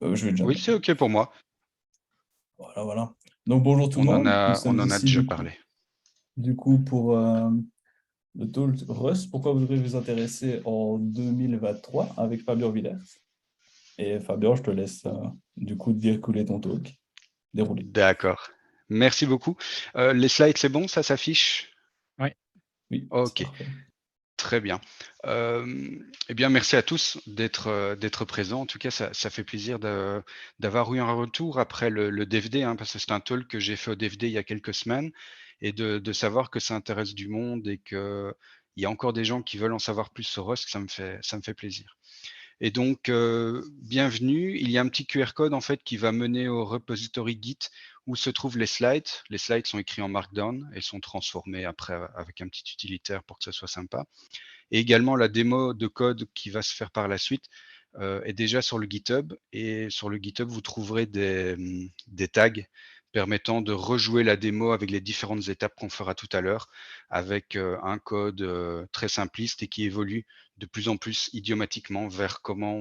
Je vais déjà Oui, c'est OK pour moi. voilà, voilà. Donc bonjour tout le monde, nous On sommes en a ici déjà parlé. du coup pour le talk Rust, pourquoi vous devez vous intéresser en 2023 avec Fabien Villers. Et Fabien, je te laisse du coup dérouler ton talk. Dérouler. D'accord. Merci beaucoup. Les slides, c'est bon, ça s'affiche? Oui. Oui, c'est OK, parfait. très bien. Eh bien, merci à tous d'être présents. En tout cas, ça fait plaisir d'avoir eu un retour après le DFD, hein, parce que c'est un talk que j'ai fait au DFD il y a quelques semaines et de savoir que ça intéresse du monde et qu'il y a encore des gens qui veulent en savoir plus sur Rust, ça me fait plaisir. Et donc, bienvenue. Il y a un petit QR code en fait qui va mener au repository Git où se trouvent les slides. Les slides sont écrits en Markdown et sont transformés après avec un petit utilitaire pour que ce soit sympa. Et également la démo de code qui va se faire par la suite est déjà sur le GitHub. Et sur le GitHub, vous trouverez des tags permettant de rejouer la démo avec les différentes étapes qu'on fera tout à l'heure, avec un code très simpliste et qui évolue de plus en plus idiomatiquement vers comment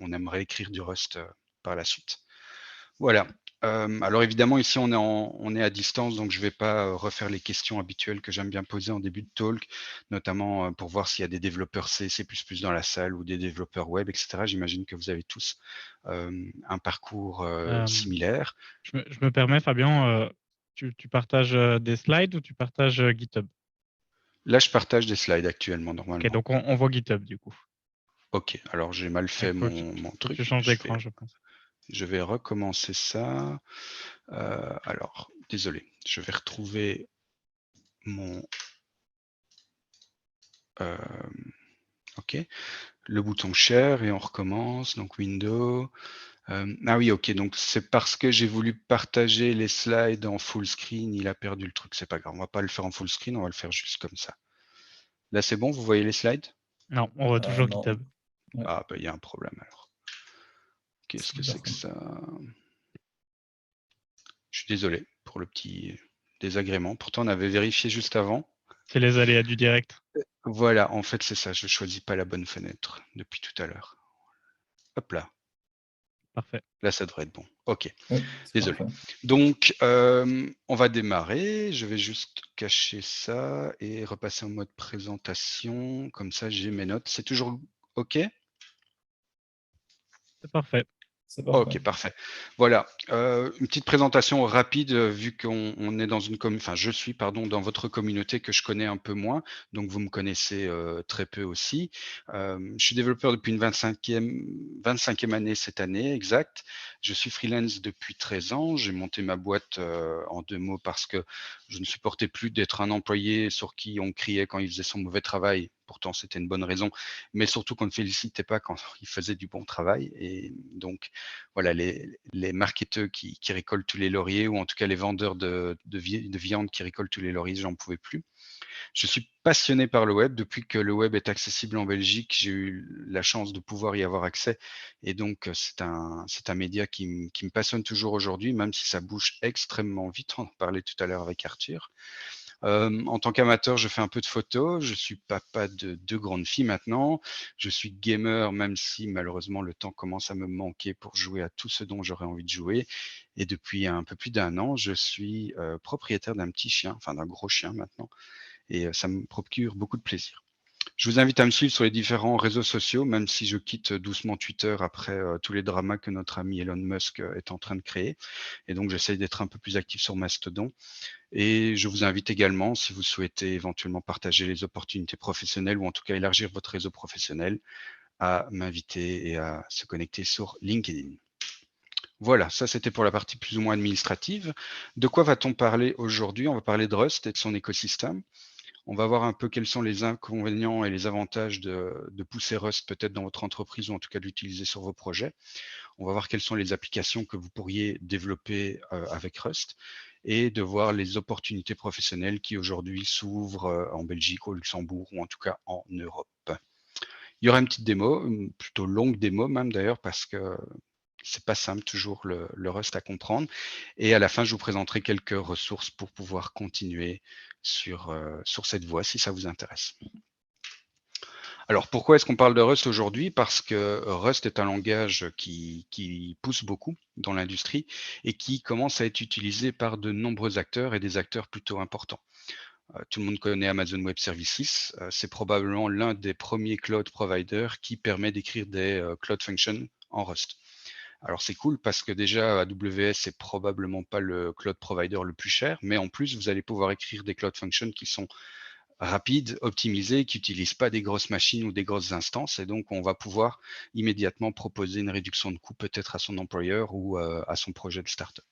on aimerait écrire du Rust par la suite. Voilà. Alors évidemment, ici, on est à distance, donc je ne vais pas refaire les questions habituelles que j'aime bien poser en début de talk, notamment pour voir s'il y a des développeurs C, C++ dans la salle ou des développeurs web, etc. J'imagine que vous avez tous un parcours similaire. Je me permets, Fabien, tu partages des slides ou tu partages GitHub? Là, je partage des slides actuellement, normalement. Ok, donc on voit GitHub du coup. Ok, alors j'ai mal fait mon Faut que truc. tu changes d'écran, je pense. Je vais recommencer ça. Alors, désolé, je vais retrouver mon... ok, le bouton Share et on recommence, donc Windows. Ah oui, ok, donc c'est parce que j'ai voulu partager les slides en full screen, il a perdu le truc, c'est pas grave, on va pas le faire en full screen, on va le faire juste comme ça. Là c'est bon, vous voyez les slides? Non, on voit toujours Non. GitHub. Ouais. Ah bah il y a un problème alors. Qu'est-ce que c'est que ça? Je suis désolé pour le petit désagrément, pourtant on avait vérifié juste avant. C'est les aléas du direct. Voilà, en fait c'est ça, je choisis pas la bonne fenêtre depuis tout à l'heure. Hop là. Parfait. Là, ça devrait être bon. OK, Oui, c'est désolé. parfait. Donc, on va démarrer. Je vais juste cacher ça et repasser en mode présentation. Comme ça, j'ai mes notes. C'est toujours OK? C'est parfait. C'est parfait. OK, parfait. Voilà, une petite présentation rapide, vu qu'on est dans une enfin, je suis, pardon, dans votre communauté que je connais un peu moins, donc vous me connaissez, très peu aussi. Je suis développeur depuis une 25e année cette année, exact. Je suis freelance depuis 13 ans. J'ai monté ma boîte, en 2 mots parce que je ne supportais plus d'être un employé sur qui on criait quand il faisait son mauvais travail. Pourtant, c'était une bonne raison, mais surtout qu'on ne félicitait pas quand il faisait du bon travail et donc voilà, les marketeurs qui récoltent tous les lauriers, ou en tout cas les vendeurs de viande qui récoltent tous les lauriers, j'en pouvais plus. Je suis passionné par le web. Depuis que le web est accessible en Belgique, j'ai eu la chance de pouvoir y avoir accès. Et donc, c'est un média qui me passionne toujours aujourd'hui, même si ça bouge extrêmement vite. On en parlait tout à l'heure avec Arthur. En tant qu'amateur, je fais un peu de photos. Je suis papa de 2 grandes filles maintenant. Je suis gamer, même si malheureusement le temps commence à me manquer pour jouer à tout ce dont j'aurais envie de jouer. Et depuis un peu plus d'1 an, je suis propriétaire d'un petit chien, enfin d'un gros chien maintenant, et ça me procure beaucoup de plaisir. Je vous invite à me suivre sur les différents réseaux sociaux, même si je quitte doucement Twitter après tous les dramas que notre ami Elon Musk est en train de créer. Et donc, j'essaye d'être un peu plus actif sur Mastodon. Et je vous invite également, si vous souhaitez éventuellement partager les opportunités professionnelles ou en tout cas élargir votre réseau professionnel, à m'inviter et à se connecter sur LinkedIn. Voilà, ça c'était pour la partie plus ou moins administrative. De quoi va-t-on parler aujourd'hui? On va parler de Rust et de son écosystème. On va voir un peu quels sont les inconvénients et les avantages de pousser Rust peut-être dans votre entreprise ou en tout cas de l'utiliser sur vos projets. On va voir quelles sont les applications que vous pourriez développer avec Rust et de voir les opportunités professionnelles qui aujourd'hui s'ouvrent en Belgique, au Luxembourg ou en tout cas en Europe. Il y aura une petite démo, une plutôt longue démo même d'ailleurs, parce que c'est pas simple toujours le Rust à comprendre. Et à la fin, je vous présenterai quelques ressources pour pouvoir continuer sur cette voie si ça vous intéresse. Alors, pourquoi est-ce qu'on parle de Rust aujourd'hui? Parce que Rust est un langage qui pousse beaucoup dans l'industrie et qui commence à être utilisé par de nombreux acteurs et des acteurs plutôt importants. Tout le monde connaît Amazon Web Services. C'est probablement l'un des premiers cloud providers qui permet d'écrire des cloud functions en Rust. Alors c'est cool parce que déjà AWS c'est probablement pas le cloud provider le plus cher, mais en plus vous allez pouvoir écrire des cloud functions qui sont rapides, optimisés, qui n'utilisent pas des grosses machines ou des grosses instances, et donc on va pouvoir immédiatement proposer une réduction de coût peut-être à son employeur ou à son projet de startup.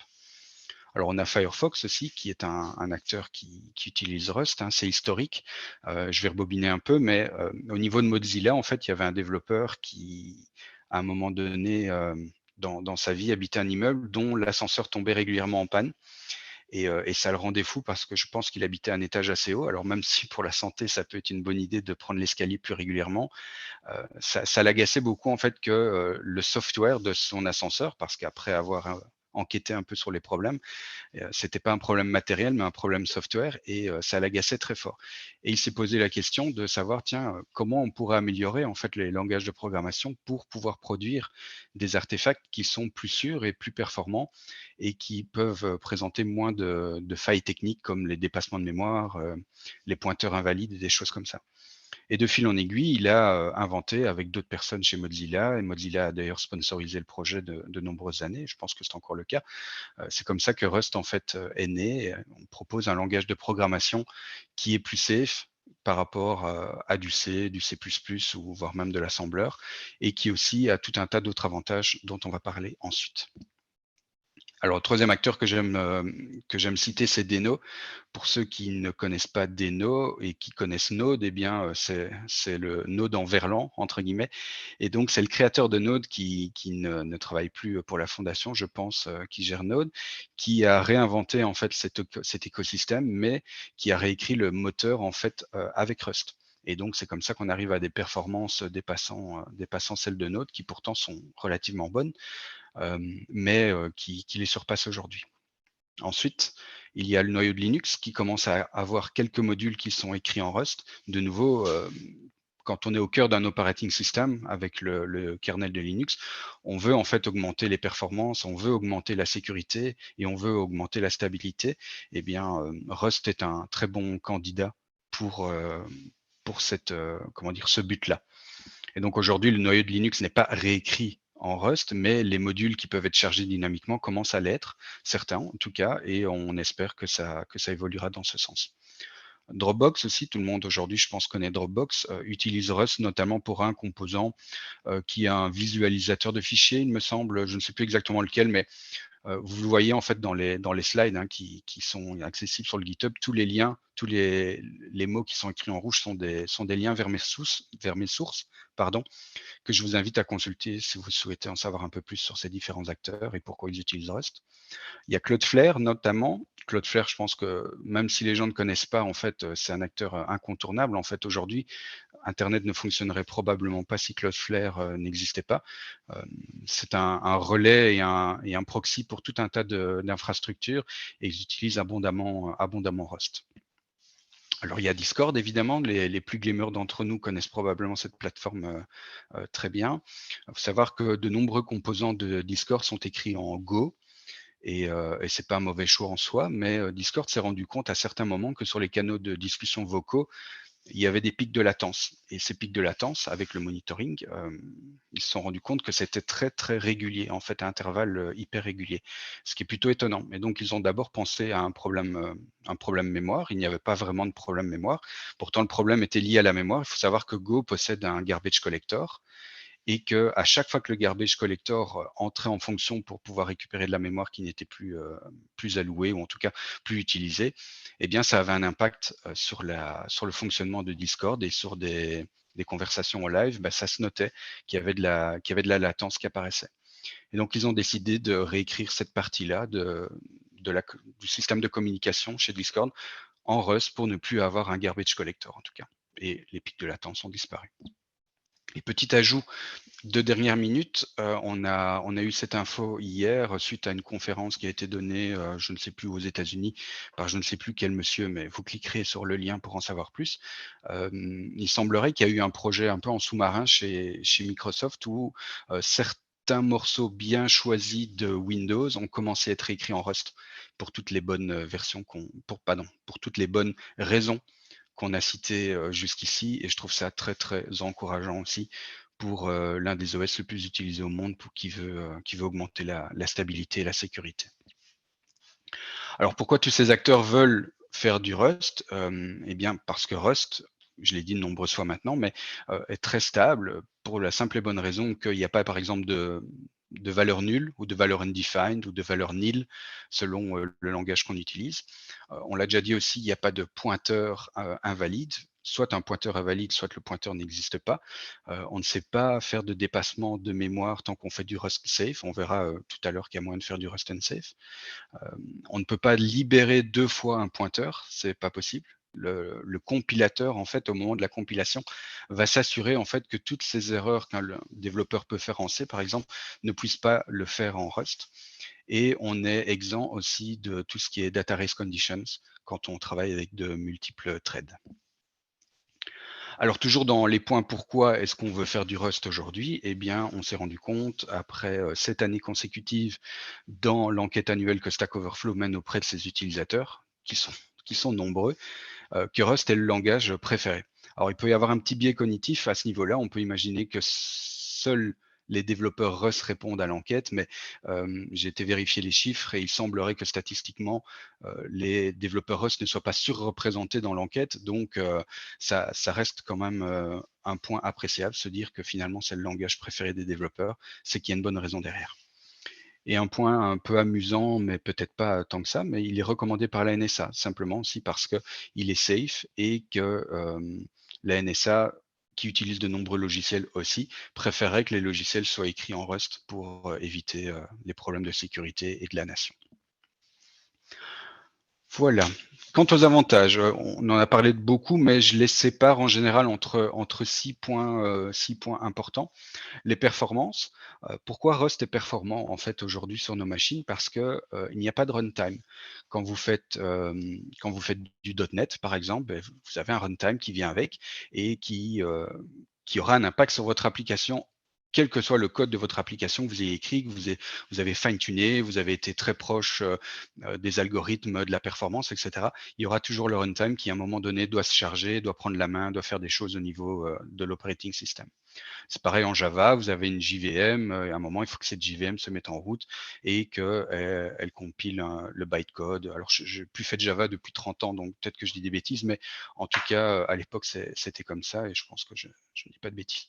Alors on a Firefox aussi qui est un acteur qui utilise Rust, hein, c'est historique. Je vais rebobiner un peu, mais au niveau de Mozilla, en fait, il y avait un développeur qui, à un moment donné, dans sa vie, habitait un immeuble dont l'ascenseur tombait régulièrement en panne. Et ça le rendait fou parce que je pense qu'il habitait un étage assez haut. Alors même si pour la santé, ça peut être une bonne idée de prendre l'escalier plus régulièrement, ça l'agaçait beaucoup en fait que le software de son ascenseur, parce qu'après avoir enquêté un peu sur les problèmes, c'était pas un problème matériel, mais un problème software, et ça l'agaçait très fort. Et il s'est posé la question de savoir, tiens, comment on pourrait améliorer en fait les langages de programmation pour pouvoir produire des artefacts qui sont plus sûrs et plus performants et qui peuvent présenter moins de failles techniques comme les dépassements de mémoire, les pointeurs invalides et des choses comme ça. Et de fil en aiguille, il a inventé avec d'autres personnes chez Mozilla, et Mozilla a d'ailleurs sponsorisé le projet de nombreuses années, je pense que c'est encore le cas. C'est comme ça que Rust en fait est né. On propose un langage de programmation qui est plus safe par rapport à du C, du C++ ou voire même de l'assembleur, et qui aussi a tout un tas d'autres avantages dont on va parler ensuite. Alors, le troisième acteur que j'aime citer, c'est Deno. Pour ceux qui ne connaissent pas Deno et qui connaissent Node, eh bien, c'est le Node en verlan, entre guillemets. Et donc, c'est le créateur de Node qui ne travaille plus pour la fondation, je pense, qui gère Node, qui a réinventé en fait cet écosystème, mais qui a réécrit le moteur en fait avec Rust. Et donc, c'est comme ça qu'on arrive à des performances dépassant celles de Node, qui pourtant sont relativement bonnes, mais qui les surpassent aujourd'hui. Ensuite, il y a le noyau de Linux qui commence à avoir quelques modules qui sont écrits en Rust. De nouveau, quand on est au cœur d'un operating system avec le kernel de Linux, on veut en fait augmenter les performances, on veut augmenter la sécurité et on veut augmenter la stabilité. Eh bien, Rust est un très bon candidat pour ce but-là. Et donc aujourd'hui, le noyau de Linux n'est pas réécrit en Rust, mais les modules qui peuvent être chargés dynamiquement commencent à l'être, certains en tout cas, et on espère que ça évoluera dans ce sens. Dropbox aussi, tout le monde aujourd'hui, je pense, connaît Dropbox, utilise Rust notamment pour un composant qui est un visualisateur de fichiers, il me semble, je ne sais plus exactement lequel, mais vous le voyez en fait dans les slides hein, qui sont accessibles sur le GitHub, tous les liens, tous les mots qui sont écrits en rouge sont des liens vers mes sources, pardon, que je vous invite à consulter si vous souhaitez en savoir un peu plus sur ces différents acteurs et pourquoi ils utilisent Rust. Il y a Cloudflare notamment. Cloudflare, je pense que même si les gens ne connaissent pas, en fait, c'est un acteur incontournable. En fait, aujourd'hui, Internet ne fonctionnerait probablement pas si Cloudflare n'existait pas. C'est un relais et un proxy pour tout un tas d'infrastructures et ils utilisent abondamment Rust. Alors, il y a Discord, évidemment. Les plus gamers d'entre nous connaissent probablement cette plateforme très bien. Il faut savoir que de nombreux composants de Discord sont écrits en Go. Et c'est pas un mauvais choix en soi, mais Discord s'est rendu compte à certains moments que sur les canaux de discussion vocaux, il y avait des pics de latence. Et ces pics de latence, avec le monitoring, ils se sont rendus compte que c'était très, très régulier, en fait, à intervalles hyper réguliers, ce qui est plutôt étonnant. Et donc, ils ont d'abord pensé à un problème mémoire. Il n'y avait pas vraiment de problème mémoire. Pourtant, le problème était lié à la mémoire. Il faut savoir que Go possède un garbage collector et que à chaque fois que le garbage collector entrait en fonction pour pouvoir récupérer de la mémoire qui n'était plus allouée ou en tout cas plus utilisée, eh bien ça avait un impact sur le fonctionnement de Discord et sur des conversations en live, bah, ça se notait qu'il y avait de la latence qui apparaissait. Et donc ils ont décidé de réécrire cette partie-là du système de communication chez Discord en Rust pour ne plus avoir un garbage collector en tout cas. Et les pics de latence ont disparu. Et petit ajout de dernière minute, on a eu cette info hier suite à une conférence qui a été donnée, je ne sais plus, aux États-Unis par je ne sais plus quel monsieur, mais vous cliquerez sur le lien pour en savoir plus. Il semblerait qu'il y a eu un projet un peu en sous-marin chez Microsoft où certains morceaux bien choisis de Windows ont commencé à être écrits en Rust pour toutes les bonnes versions pour toutes les bonnes raisons qu'on a citées jusqu'ici, et je trouve ça très très encourageant aussi pour l'un des OS le plus utilisé au monde qui veut augmenter la stabilité et la sécurité. Alors pourquoi tous ces acteurs veulent faire du Rust? Eh bien parce que Rust, je l'ai dit de nombreuses fois maintenant, mais est très stable pour la simple et bonne raison qu'il n'y a pas, par exemple, de valeur nulle ou de valeur undefined ou de valeur nil selon le langage qu'on utilise. On l'a déjà dit aussi, il n'y a pas de pointeur invalide. Soit un pointeur invalide, soit le pointeur n'existe pas. On ne sait pas faire de dépassement de mémoire tant qu'on fait du Rust safe. On verra tout à l'heure qu'il y a moyen de faire du Rust unsafe. On ne peut pas libérer 2 fois un pointeur, c'est pas possible. Le compilateur, en fait, au moment de la compilation, va s'assurer en fait que toutes ces erreurs qu'un développeur peut faire en C, par exemple, ne puissent pas le faire en Rust. Et on est exempt aussi de tout ce qui est data race conditions quand on travaille avec de multiples threads. Alors toujours dans les points pourquoi est-ce qu'on veut faire du Rust aujourd'hui, eh bien on s'est rendu compte après 7 années consécutives dans l'enquête annuelle que Stack Overflow mène auprès de ses utilisateurs, qui sont nombreux, que Rust est le langage préféré. Alors il peut y avoir un petit biais cognitif à ce niveau-là, on peut imaginer que seuls les développeurs Rust répondent à l'enquête, mais j'ai été vérifier les chiffres et il semblerait que statistiquement, les développeurs Rust ne soient pas surreprésentés dans l'enquête, donc ça reste quand même un point appréciable, se dire que finalement c'est le langage préféré des développeurs, c'est qu'il y a une bonne raison derrière. Et un point un peu amusant, mais peut-être pas tant que ça, mais il est recommandé par la NSA, simplement aussi parce qu'il est safe et que la NSA, qui utilise de nombreux logiciels aussi, préférerait que les logiciels soient écrits en Rust pour éviter les problèmes de sécurité et de la nation. Voilà. Quant aux avantages, on en a parlé de beaucoup, mais je les sépare en général entre 6 points importants. Les performances. Pourquoi Rust est performant en fait aujourd'hui sur nos machines? Parce que il n'y a pas de runtime. Quand vous faites du .NET par exemple, vous avez un runtime qui vient avec et qui aura un impact sur votre application, quel que soit le code de votre application que vous ayez écrit, que vous avez fine-tuné, vous avez été très proche des algorithmes, de la performance, etc. Il y aura toujours le runtime qui, à un moment donné, doit se charger, doit prendre la main, doit faire des choses au niveau de l'operating system. C'est pareil en Java, vous avez une JVM, et à un moment, il faut que cette JVM se mette en route et qu'elle compile le bytecode. Alors, je n'ai plus fait de Java depuis 30 ans, donc peut-être que je dis des bêtises, mais en tout cas, à l'époque, c'était comme ça et je pense que je ne dis pas de bêtises.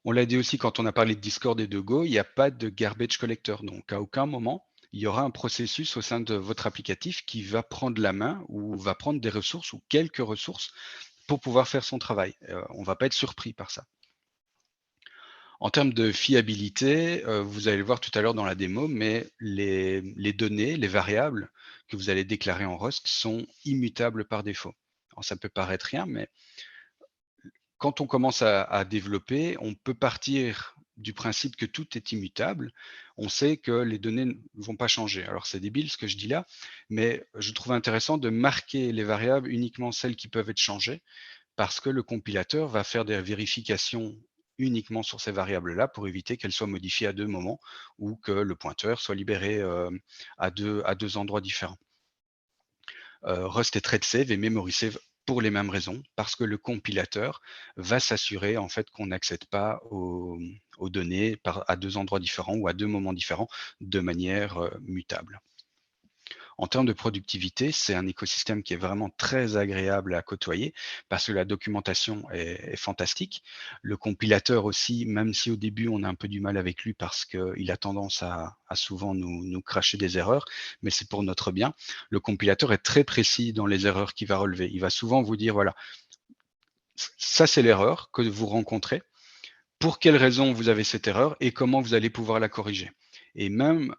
On l'a dit aussi quand on a parlé de Discord et de Go, il n'y a pas de garbage collector. Donc, à aucun moment, il y aura un processus au sein de votre applicatif qui va prendre la main ou va prendre des ressources ou quelques ressources pour pouvoir faire son travail. On ne va pas être surpris par ça. En termes de fiabilité, vous allez le voir tout à l'heure dans la démo, mais les données, les variables que vous allez déclarer en Rust sont immutables par défaut. Alors, ça peut paraître rien, mais quand on commence à développer, on peut partir du principe que tout est immutable. On sait que les données ne vont pas changer. Alors c'est débile ce que je dis là, mais je trouve intéressant de marquer les variables uniquement celles qui peuvent être changées, parce que le compilateur va faire des vérifications uniquement sur ces variables-là pour éviter qu'elles soient modifiées à 2 moments ou que le pointeur soit libéré à deux endroits différents. Rust est thread save et memory save pour les mêmes raisons, parce que le compilateur va s'assurer en fait qu'on n'accède pas aux données à 2 endroits différents ou à 2 moments différents de manière mutable. En termes de productivité, c'est un écosystème qui est vraiment très agréable à côtoyer parce que la documentation est fantastique. Le compilateur aussi, même si au début on a un peu du mal avec lui parce qu'il a tendance à souvent nous cracher des erreurs, mais c'est pour notre bien. Le compilateur est très précis dans les erreurs qu'il va relever. Il va souvent vous dire, voilà, ça c'est l'erreur que vous rencontrez, pour quelles raisons vous avez cette erreur et comment vous allez pouvoir la corriger. Et même,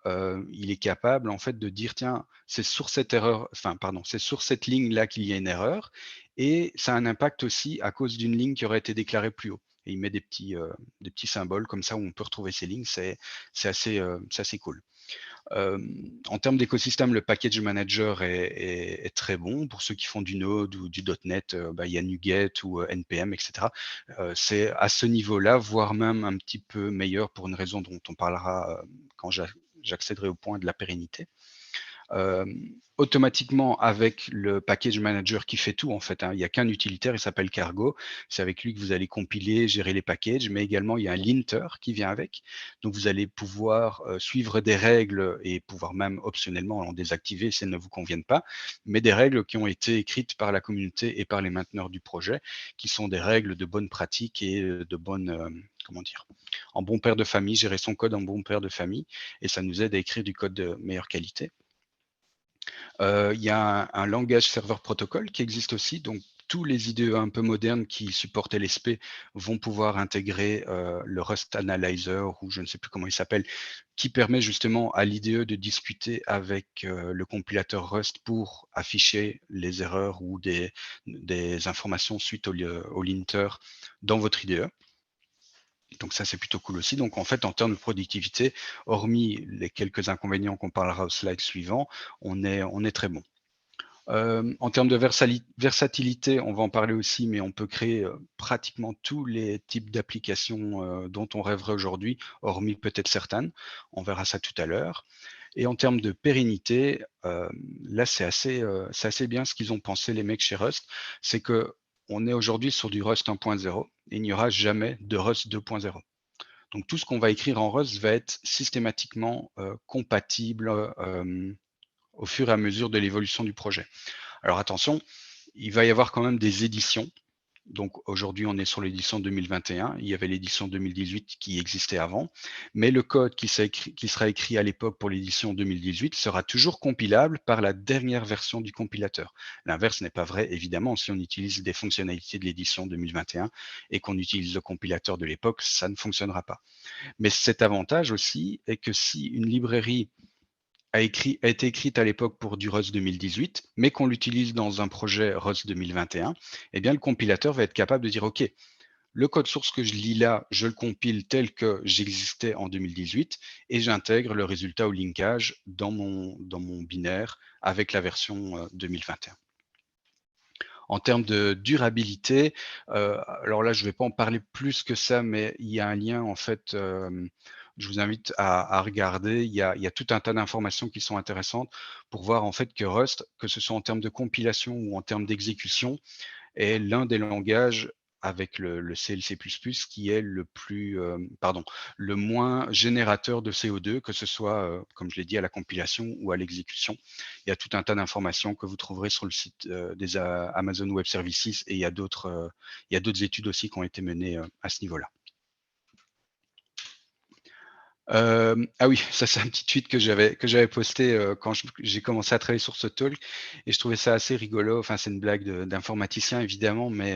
il est capable en fait de dire, tiens, c'est sur cette erreur, enfin, pardon, c'est sur cette ligne-là qu'il y a une erreur, et ça a un impact aussi à cause d'une ligne qui aurait été déclarée plus haut. et il met des petits symboles comme ça où on peut retrouver ces lignes. C'est assez cool. En termes d'écosystème, le package manager est très bon. Pour ceux qui font du Node ou du .NET, il y a NuGet ou NPM, etc. C'est à ce niveau-là, voire même un petit peu meilleur pour une raison dont on parlera quand j'accéderai au point de la pérennité. Automatiquement avec le package manager qui fait tout en fait, hein. Il n'y a qu'un utilitaire, il s'appelle Cargo. C'est avec lui que vous allez compiler, gérer les packages, mais également il y a un linter qui vient avec. Donc vous allez pouvoir suivre des règles et pouvoir même optionnellement en désactiver si elles ne vous conviennent pas, mais des règles qui ont été écrites par la communauté et par les mainteneurs du projet, qui sont des règles de bonne pratique et de bonne, comment dire, en bon père de famille, gérer son code en bon père de famille, et ça nous aide à écrire du code de meilleure qualité. Il y a un langage serveur protocole qui existe aussi, donc tous les IDE un peu modernes qui supportent LSP vont pouvoir intégrer le Rust Analyzer, ou je ne sais plus comment il s'appelle, qui permet justement à l'IDE de discuter avec le compilateur Rust pour afficher les erreurs ou des informations suite au linter dans votre IDE. Donc ça, c'est plutôt cool aussi. Donc en fait, en termes de productivité, hormis les quelques inconvénients qu'on parlera au slide suivant, on est très bon. En termes de versatilité, on va en parler aussi, mais on peut créer pratiquement tous les types d'applications dont on rêverait aujourd'hui, hormis peut-être certaines. On verra ça tout à l'heure. Et en termes de pérennité, là, c'est assez bien ce qu'ils ont pensé, les mecs chez Rust. C'est que on est aujourd'hui sur du Rust 1.0 et il n'y aura jamais de Rust 2.0. Donc tout ce qu'on va écrire en Rust va être systématiquement compatible au fur et à mesure de l'évolution du projet. Alors attention, il va y avoir quand même des éditions. Donc aujourd'hui, on est sur l'édition 2021. Il y avait l'édition 2018 qui existait avant. Mais le code qui sera écrit à l'époque pour l'édition 2018 sera toujours compilable par la dernière version du compilateur. L'inverse n'est pas vrai, évidemment. Si on utilise des fonctionnalités de l'édition 2021 et qu'on utilise le compilateur de l'époque, ça ne fonctionnera pas. Mais cet avantage aussi est que si une librairie a été écrite à l'époque pour du Rust 2018, mais qu'on l'utilise dans un projet Rust 2021, eh bien, le compilateur va être capable de dire, OK, le code source que je lis là, je le compile tel que j'existais en 2018 et j'intègre le résultat au linkage dans mon binaire avec la version 2021. En termes de durabilité, alors là, je ne vais pas en parler plus que ça, mais il y a un lien, en fait, je vous invite à regarder. Il y a tout un tas d'informations qui sont intéressantes pour voir, en fait, que Rust, que ce soit en termes de compilation ou en termes d'exécution, est l'un des langages avec le C et le C++ qui est le moins générateur de CO2, que ce soit, comme je l'ai dit, à la compilation ou à l'exécution. Il y a tout un tas d'informations que vous trouverez sur le site des Amazon Web Services, et il y a d'autres études aussi qui ont été menées à ce niveau-là. Ah oui, ça c'est un petit tweet que j'avais posté quand j'ai commencé à travailler sur ce talk, et je trouvais ça assez rigolo. Enfin, c'est une blague d'informaticien évidemment, mais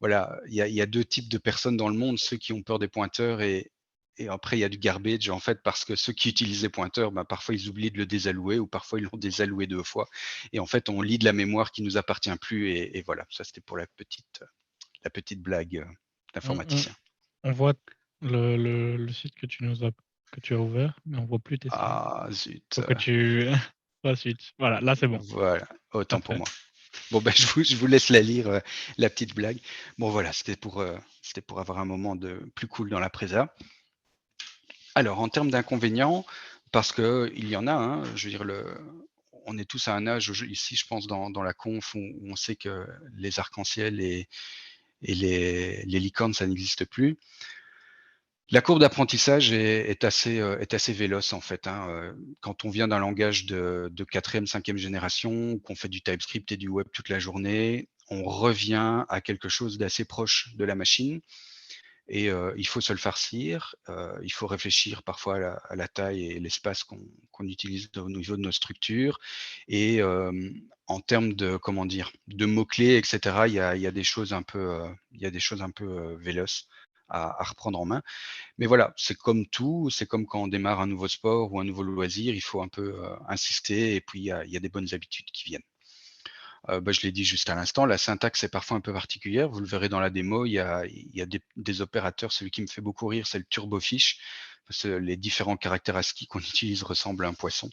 voilà, il y a deux types de personnes dans le monde, ceux qui ont peur des pointeurs, et après il y a du garbage en fait, parce que ceux qui utilisent les pointeurs, parfois ils oublient de le désallouer, ou parfois ils l'ont désalloué 2 fois, et en fait on lit de la mémoire qui nous appartient plus, et voilà, ça c'était pour la petite blague d'informaticien. On voit le site que tu as ouvert, mais on voit plus tes slides. Ah zut. Faut que tu ensuite. Voilà, là c'est bon. Voilà, autant pour Parfait. moi. Bon, je vous laisse la lire, la petite blague. Bon voilà, c'était pour avoir un moment plus cool dans la présa. Alors, en termes d'inconvénients, parce qu'il y en a, hein, je veux dire, on est tous à un âge ici, je pense, dans la conf, où on sait que les arcs-en-ciel et les licornes, ça n'existe plus. La courbe d'apprentissage est assez véloce en fait, hein. Quand on vient d'un langage de 4e, 5e génération, qu'on fait du TypeScript et du web toute la journée, on revient à quelque chose d'assez proche de la machine, et il faut se le farcir. Il faut réfléchir parfois à la taille et l'espace qu'on utilise au niveau de nos structures, et en termes de, comment dire, de mots-clés, et cetera, il y a des choses un peu, véloces à reprendre en main. Mais voilà, c'est comme tout, c'est comme quand on démarre un nouveau sport ou un nouveau loisir, il faut un peu insister, et puis il y a des bonnes habitudes qui viennent. Je l'ai dit juste à l'instant, la syntaxe est parfois un peu particulière. Vous le verrez dans la démo, il y a des opérateurs. Celui qui me fait beaucoup rire, c'est le turbofish, parce que les différents caractères ASCII qu'on utilise ressemblent à un poisson.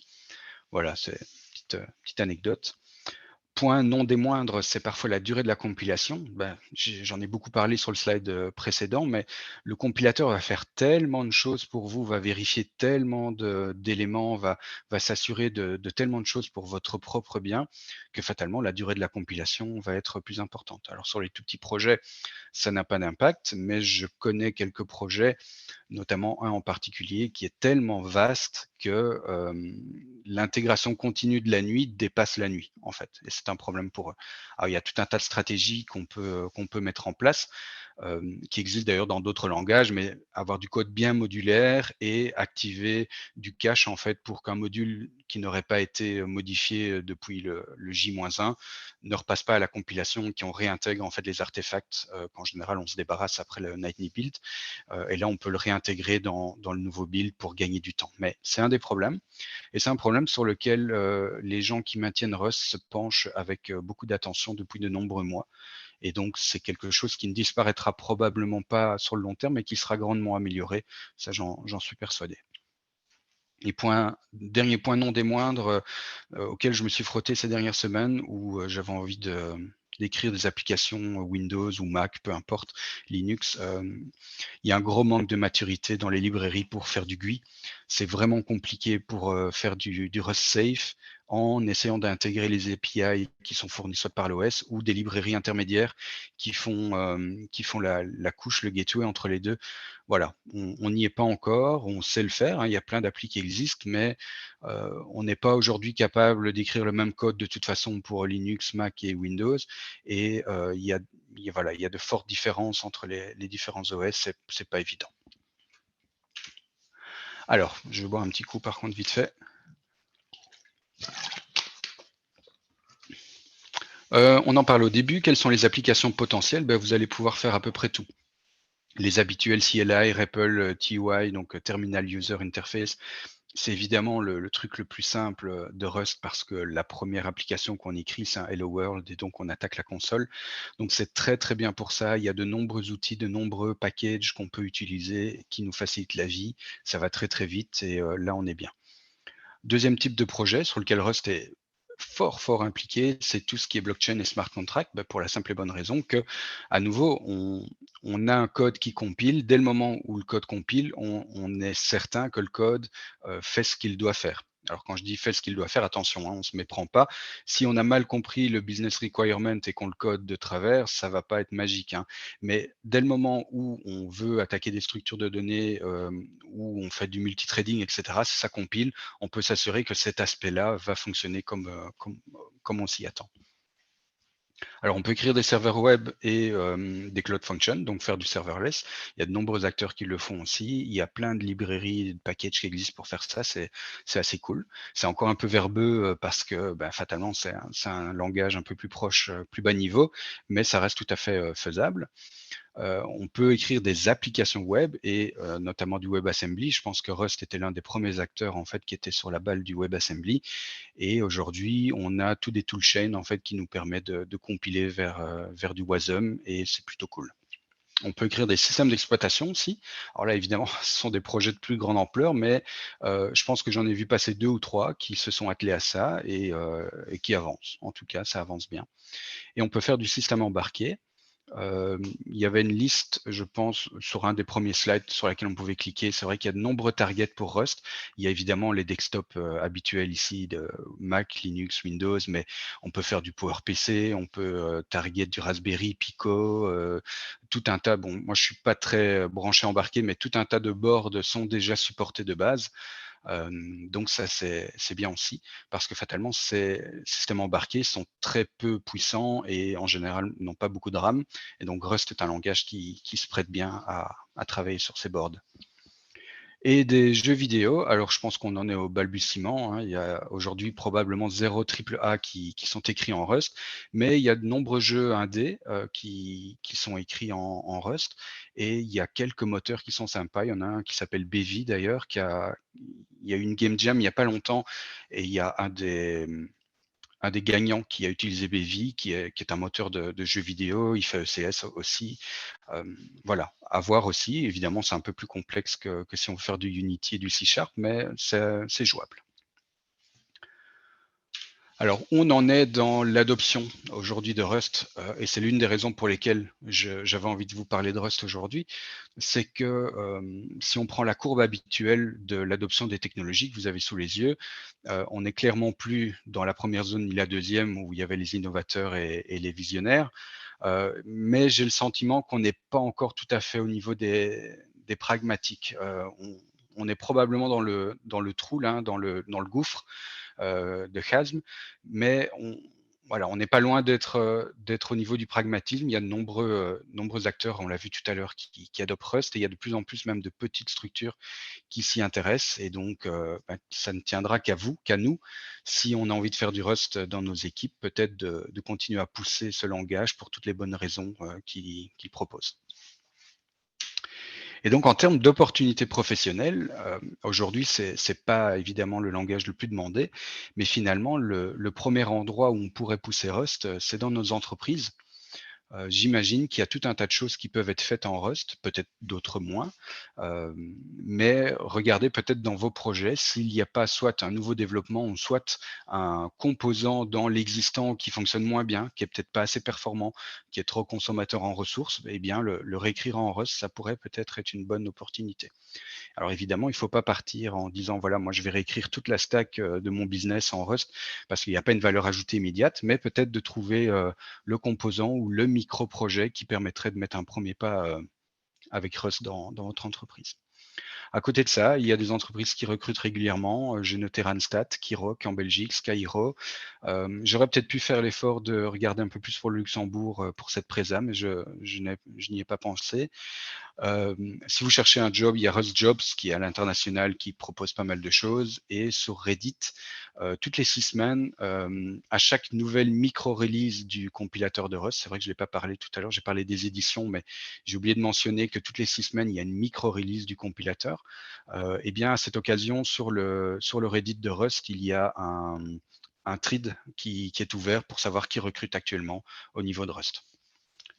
Voilà, c'est une petite anecdote. Point non des moindres, c'est parfois la durée de la compilation. J'en ai beaucoup parlé sur le slide précédent, mais le compilateur va faire tellement de choses pour vous, va vérifier tellement d'éléments, va s'assurer de tellement de choses pour votre propre bien, que fatalement, la durée de la compilation va être plus importante. Alors sur les tout petits projets, ça n'a pas d'impact, mais je connais quelques projets, notamment un en particulier qui est tellement vaste que l'intégration continue de la nuit dépasse la nuit, en fait, et c'est un problème pour eux. Alors, il y a tout un tas de stratégies qu'on peut mettre en place, qui existent d'ailleurs dans d'autres langages, mais avoir du code bien modulaire et activer du cache, en fait, pour qu'un module qui n'aurait pas été modifié depuis le J-1 ne repasse pas à la compilation, qu'on réintègre en fait les artefacts qu'en général on se débarrasse après le nightly build. Et là, on peut le réintégrer dans le nouveau build pour gagner du temps. Mais c'est un des problèmes. Et c'est un problème sur lequel les gens qui maintiennent Rust se penchent avec beaucoup d'attention depuis de nombreux mois. Et donc, c'est quelque chose qui ne disparaîtra probablement pas sur le long terme, mais qui sera grandement amélioré. Ça, j'en suis persuadé. Et dernier point non des moindres auquel je me suis frotté ces dernières semaines, où j'avais envie d'écrire des applications Windows ou Mac, peu importe, Linux. Il y a un gros manque de maturité dans les librairies pour faire du GUI. C'est vraiment compliqué pour faire du Rust safe en essayant d'intégrer les API qui sont fournis soit par l'OS ou des librairies intermédiaires qui font la couche, le gateway entre les deux. Voilà, on n'y est pas encore, on sait le faire, hein, il y a plein d'applis qui existent, mais on n'est pas aujourd'hui capable d'écrire le même code de toute façon pour Linux, Mac et Windows, et il y a de fortes différences entre les différents OS, c'est pas évident. Alors, je vais boire un petit coup par contre vite fait. On en parle au début. Quelles sont les applications potentielles? Vous allez pouvoir faire à peu près tout. Les habituels CLI, REPL, TUI, donc Terminal User Interface, c'est évidemment le truc le plus simple de Rust parce que la première application qu'on écrit, c'est un Hello World et donc on attaque la console. Donc c'est très très bien pour ça. Il y a de nombreux outils, de nombreux packages qu'on peut utiliser qui nous facilitent la vie. Ça va très très vite et là on est bien. Deuxième type de projet sur lequel Rust est fort impliqué, c'est tout ce qui est blockchain et smart contract, pour la simple et bonne raison que, à nouveau, on a un code qui compile. Dès le moment où le code compile, on est certain que le code fait ce qu'il doit faire. Alors quand je dis fait ce qu'il doit faire, attention, hein, on ne se méprend pas. Si on a mal compris le business requirement et qu'on le code de travers, ça ne va pas être magique, hein. Mais dès le moment où on veut attaquer des structures de données, où on fait du multithreading, etc., si ça compile, on peut s'assurer que cet aspect-là va fonctionner comme on s'y attend. Alors, on peut écrire des serveurs web et des Cloud Functions, donc faire du serverless. Il y a de nombreux acteurs qui le font aussi. Il y a plein de librairies et de packages qui existent pour faire ça. C'est assez cool. C'est encore un peu verbeux parce que fatalement, c'est un langage un peu plus proche, plus bas niveau, mais ça reste tout à fait faisable. On peut écrire des applications web et notamment du WebAssembly. Je pense que Rust était l'un des premiers acteurs en fait qui était sur la balle du WebAssembly. Et aujourd'hui, on a tous des toolchains en fait qui nous permettent de compiler vers du WASM et c'est plutôt cool. On peut écrire des systèmes d'exploitation aussi. Alors là, évidemment, ce sont des projets de plus grande ampleur, mais je pense que j'en ai vu passer 2 ou 3 qui se sont attelés à ça et qui avancent. En tout cas, ça avance bien. Et on peut faire du système embarqué. Il y avait une liste, je pense, sur un des premiers slides sur laquelle on pouvait cliquer. C'est vrai qu'il y a de nombreux targets pour Rust. Il y a évidemment les desktops habituels ici de Mac, Linux, Windows, mais on peut faire du PowerPC, on peut target du Raspberry, Pico, tout un tas. Bon, moi je suis pas très branché embarqué, mais tout un tas de boards sont déjà supportés de base. Donc ça, c'est bien aussi, parce que fatalement, ces systèmes embarqués sont très peu puissants et en général n'ont pas beaucoup de RAM. Et donc Rust est un langage qui se prête bien à travailler sur ces boards. Et des jeux vidéo, alors je pense qu'on en est au balbutiement, hein. Il y a aujourd'hui probablement 0 AAA qui sont écrits en Rust, mais il y a de nombreux jeux indés qui sont écrits en Rust, et il y a quelques moteurs qui sont sympas. Il y en a un qui s'appelle Bevi d'ailleurs, il y a eu une game jam il n'y a pas longtemps, et il y a un des un des gagnants qui a utilisé Bevy, qui est un moteur de jeux vidéo, il fait ECS aussi. Voilà, à voir aussi. Évidemment, c'est un peu plus complexe que si on veut faire du Unity et du C#, mais c'est jouable. Alors, on en est dans l'adoption aujourd'hui de Rust, et c'est l'une des raisons pour lesquelles j'avais envie de vous parler de Rust aujourd'hui, c'est que si on prend la courbe habituelle de l'adoption des technologies que vous avez sous les yeux, on n'est clairement plus dans la première zone ni la deuxième où il y avait les innovateurs et les visionnaires, mais j'ai le sentiment qu'on n'est pas encore tout à fait au niveau des pragmatiques. On est probablement dans le trou, là, dans le gouffre de chasme, mais on n'est pas loin d'être au niveau du pragmatisme. Il y a de nombreux acteurs, on l'a vu tout à l'heure, qui adoptent Rust, et il y a de plus en plus même de petites structures qui s'y intéressent, et donc ça ne tiendra qu'à vous, qu'à nous, si on a envie de faire du Rust dans nos équipes, peut-être de continuer à pousser ce langage pour toutes les bonnes raisons qu'il propose. Et donc, en termes d'opportunités professionnelles, aujourd'hui, c'est pas évidemment le langage le plus demandé, mais finalement, le premier endroit où on pourrait pousser Rust, c'est dans nos entreprises. J'imagine qu'il y a tout un tas de choses qui peuvent être faites en Rust, peut-être d'autres moins, mais regardez peut-être dans vos projets s'il n'y a pas soit un nouveau développement ou soit un composant dans l'existant qui fonctionne moins bien, qui est peut-être pas assez performant, qui est trop consommateur en ressources, eh bien le réécrire en Rust, ça pourrait peut-être être une bonne opportunité. Alors évidemment, il ne faut pas partir en disant, voilà, moi je vais réécrire toute la stack de mon business en Rust, parce qu'il n'y a pas une valeur ajoutée immédiate, mais peut-être de trouver le composant ou le micro-projet qui permettrait de mettre un premier pas avec Rust dans votre entreprise. À côté de ça, il y a des entreprises qui recrutent régulièrement. J'ai noté Randstad, Kirok en Belgique, Skyro. J'aurais peut-être pu faire l'effort de regarder un peu plus pour le Luxembourg pour cette présa, mais je n'y ai pas pensé. Si vous cherchez un job, il y a Rust Jobs qui est à l'international, qui propose pas mal de choses. Et sur Reddit, toutes les 6 semaines, à chaque nouvelle micro-release du compilateur de Rust, c'est vrai que je ne l'ai pas parlé tout à l'heure, j'ai parlé des éditions, mais j'ai oublié de mentionner que toutes les 6 semaines, il y a une micro-release du compilateur. Et bien, à cette occasion, sur le Reddit de Rust, il y a un thread qui est ouvert pour savoir qui recrute actuellement au niveau de Rust.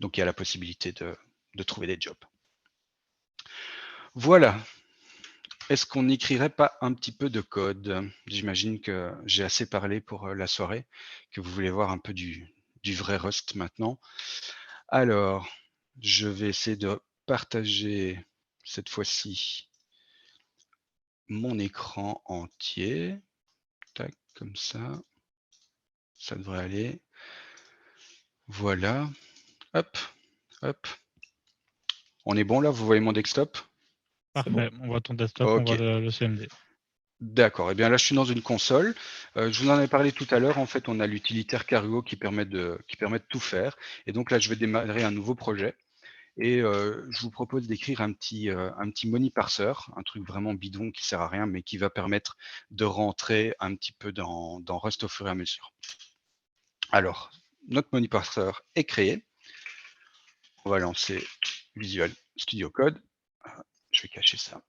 Donc, il y a la possibilité de trouver des jobs. Voilà. Est-ce qu'on n'écrirait pas un petit peu de code? J'imagine que j'ai assez parlé pour la soirée, que vous voulez voir un peu du vrai Rust maintenant. Alors, je vais essayer de partager cette fois-ci mon écran entier. Tac, comme ça. Ça devrait aller. Voilà. Hop, hop. On est bon là? Vous voyez mon desktop? Parfait, on voit ton desktop, on Ok. voit le CMD. D'accord. Eh bien là, je suis dans une console. Je vous en ai parlé tout à l'heure. En fait, on a l'utilitaire Cargo qui permet de tout faire. Et donc là, je vais démarrer un nouveau projet. Et je vous propose d'écrire un petit money parser, un truc vraiment bidon qui sert à rien, mais qui va permettre de rentrer un petit peu dans Rust au fur et à mesure. Alors, notre money parser est créé. On va lancer Visual Studio Code. Je vais cacher ça.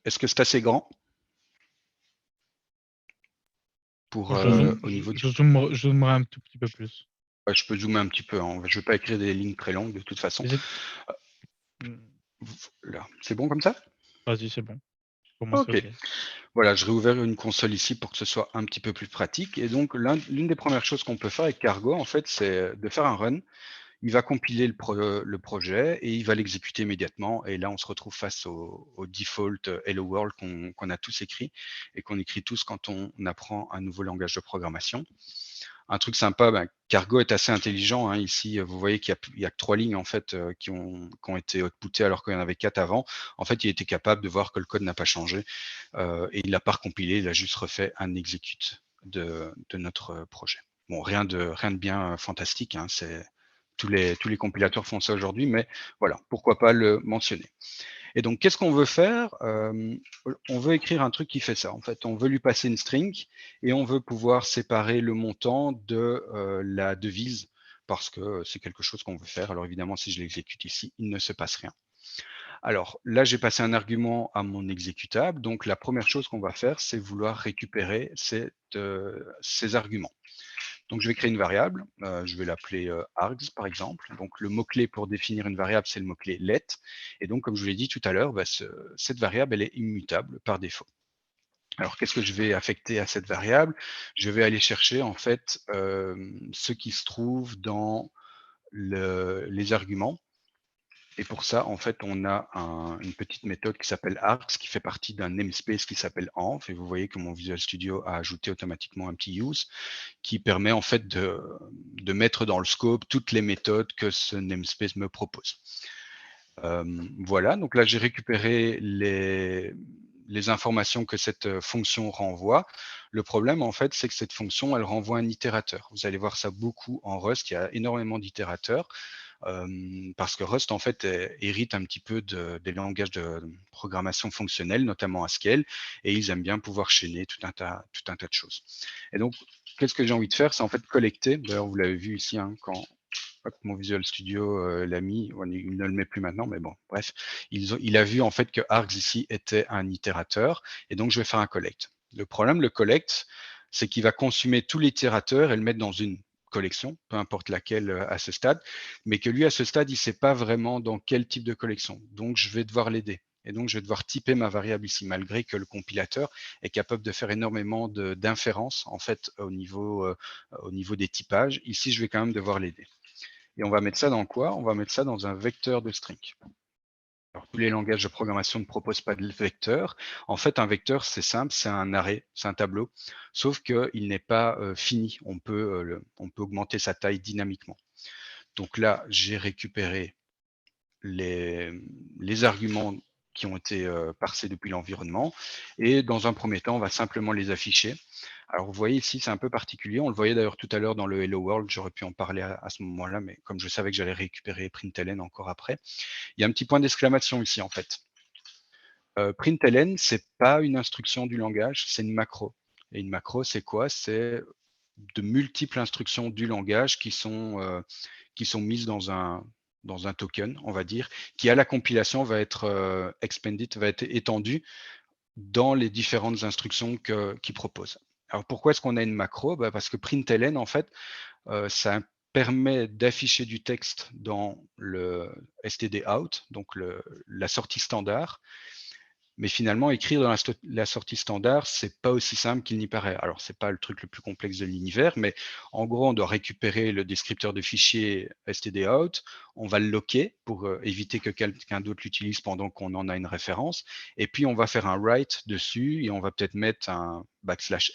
Est-ce que c'est assez grand pour au niveau du... Je zoomerai un tout petit peu plus. Ouais, je peux zoomer un petit peu, hein. Je ne vais pas écrire des lignes très longues de toute façon. Là, c'est bon comme ça? Vas-y, c'est bon. Pour moi, c'est Ok. OK. Voilà, je réouvert une console ici pour que ce soit un petit peu plus pratique. Et donc, l'une des premières choses qu'on peut faire avec Cargo, en fait, c'est de faire un run. Il va compiler le projet et il va l'exécuter immédiatement. Et là, on se retrouve face au default Hello World qu'on a tous écrit et qu'on écrit tous quand on apprend un nouveau langage de programmation. Un truc sympa, Cargo est assez intelligent. Hein. Ici, vous voyez qu'il y a que 3 lignes en fait qui ont été outputées alors qu'il y en avait 4 avant. En fait, il était capable de voir que le code n'a pas changé et il l'a pas recompilé. Il a juste refait un execute de notre projet. Bon, rien de bien fantastique. Hein. Tous les compilateurs font ça aujourd'hui, mais voilà, pourquoi pas le mentionner. Et donc, qu'est-ce qu'on veut faire? On veut écrire un truc qui fait ça. En fait, on veut lui passer une string et on veut pouvoir séparer le montant de la devise parce que c'est quelque chose qu'on veut faire. Alors évidemment, si je l'exécute ici, il ne se passe rien. Alors là, j'ai passé un argument à mon exécutable. Donc, la première chose qu'on va faire, c'est vouloir récupérer ces arguments. Donc, je vais créer une variable. Je vais l'appeler args, par exemple. Donc, le mot-clé pour définir une variable, c'est le mot-clé let. Et donc, comme je vous l'ai dit tout à l'heure, cette variable, elle est immutable par défaut. Alors, qu'est-ce que je vais affecter à cette variable? Je vais aller chercher, en fait, ce qui se trouve dans les arguments. Et pour ça, en fait, on a une petite méthode qui s'appelle args, qui fait partie d'un namespace qui s'appelle env. Et vous voyez que mon Visual Studio a ajouté automatiquement un petit use qui permet en fait de mettre dans le scope toutes les méthodes que ce namespace me propose. Voilà, donc là, j'ai récupéré les informations que cette fonction renvoie. Le problème, en fait, c'est que cette fonction, elle renvoie un itérateur. Vous allez voir ça beaucoup en Rust, il y a énormément d'itérateurs. Parce que Rust, en fait, hérite un petit peu des langages de programmation fonctionnelle, notamment Haskell, et ils aiment bien pouvoir chaîner tout un tas de choses. Et donc, qu'est-ce que j'ai envie de faire? C'est en fait collecter. D'ailleurs, vous l'avez vu ici, hein, quand mon Visual Studio l'a mis, il ne le met plus maintenant, mais bon, bref, il a vu en fait que args ici était un itérateur, et donc je vais faire un collect. Le problème, le collect, c'est qu'il va consumer tout l'itérateur et le mettre dans une collection, peu importe laquelle à ce stade, mais que lui, à ce stade, il ne sait pas vraiment dans quel type de collection. Donc, je vais devoir l'aider. Et donc, je vais devoir typer ma variable ici, malgré que le compilateur est capable de faire énormément d'inférences, en fait, au niveau des typages. Ici, je vais quand même devoir l'aider. Et on va mettre ça dans quoi? On va mettre ça dans un vecteur de string. Alors, tous les langages de programmation ne proposent pas de vecteur. En fait, un vecteur, c'est simple, c'est un array, c'est un tableau, sauf qu'il n'est pas fini. On peut augmenter sa taille dynamiquement. Donc là, j'ai récupéré les arguments qui ont été parsés depuis l'environnement. Et dans un premier temps, on va simplement les afficher. Alors, vous voyez ici, c'est un peu particulier. On le voyait d'ailleurs tout à l'heure dans le Hello World. J'aurais pu en parler à ce moment-là, mais comme je savais que j'allais récupérer println encore après, il y a un petit point d'exclamation ici, en fait. Println, c'est pas une instruction du langage, c'est une macro. Et une macro, c'est quoi? C'est de multiples instructions du langage qui sont mises dans un token, on va dire, qui à la compilation va être expanded, va être étendu dans les différentes instructions qu'il propose. Alors pourquoi est-ce qu'on a une macro? Parce que println, en fait, ça permet d'afficher du texte dans le stdout, donc la sortie standard. Mais finalement, écrire dans la sortie standard, c'est pas aussi simple qu'il n'y paraît. Alors, c'est pas le truc le plus complexe de l'univers, mais en gros, on doit récupérer le descripteur de fichier stdout, on va le locker pour éviter que quelqu'un d'autre l'utilise pendant qu'on en a une référence, et puis on va faire un write dessus, et on va peut-être mettre un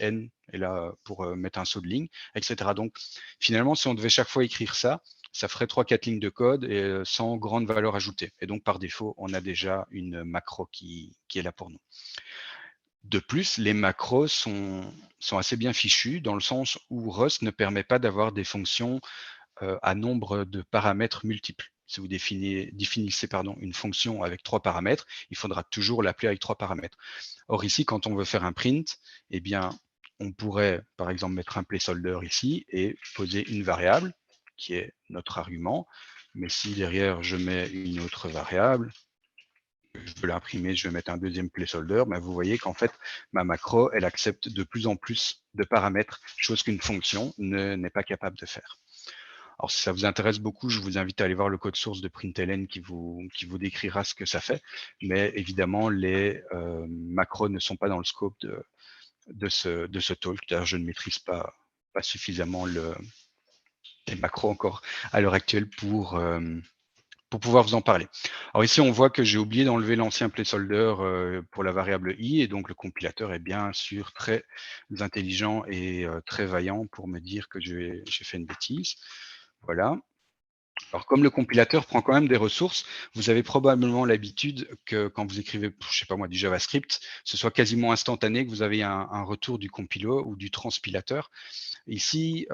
\n, et là, pour mettre un saut de ligne, etc. Donc, finalement, si on devait chaque fois écrire ça, ça ferait 3-4 lignes de code et sans grande valeur ajoutée. Et donc, par défaut, on a déjà une macro qui est là pour nous. De plus, les macros sont assez bien fichus dans le sens où Rust ne permet pas d'avoir des fonctions à nombre de paramètres multiples. Si vous définissez une fonction avec 3 paramètres, il faudra toujours l'appeler avec 3 paramètres. Or ici, quand on veut faire un print, eh bien, on pourrait par exemple mettre un placeholder ici et poser une variable qui est notre argument. Mais si derrière je mets une autre variable, je veux l'imprimer, je vais mettre un deuxième placeholder, vous voyez qu'en fait, ma macro, elle accepte de plus en plus de paramètres, chose qu'une fonction n'est pas capable de faire. Alors, si ça vous intéresse beaucoup, je vous invite à aller voir le code source de println qui vous décrira ce que ça fait. Mais évidemment, les macros ne sont pas dans le scope de ce talk. D'ailleurs, je ne maîtrise pas suffisamment les macros encore à l'heure actuelle pour pouvoir vous en parler. Alors ici, on voit que j'ai oublié d'enlever l'ancien placeholder pour la variable i, et donc le compilateur est bien sûr très intelligent et très vaillant pour me dire que j'ai fait une bêtise. Voilà. Alors, comme le compilateur prend quand même des ressources, vous avez probablement l'habitude que quand vous écrivez, je sais pas moi, du JavaScript, ce soit quasiment instantané que vous avez un retour du compilo ou du transpilateur. Ici,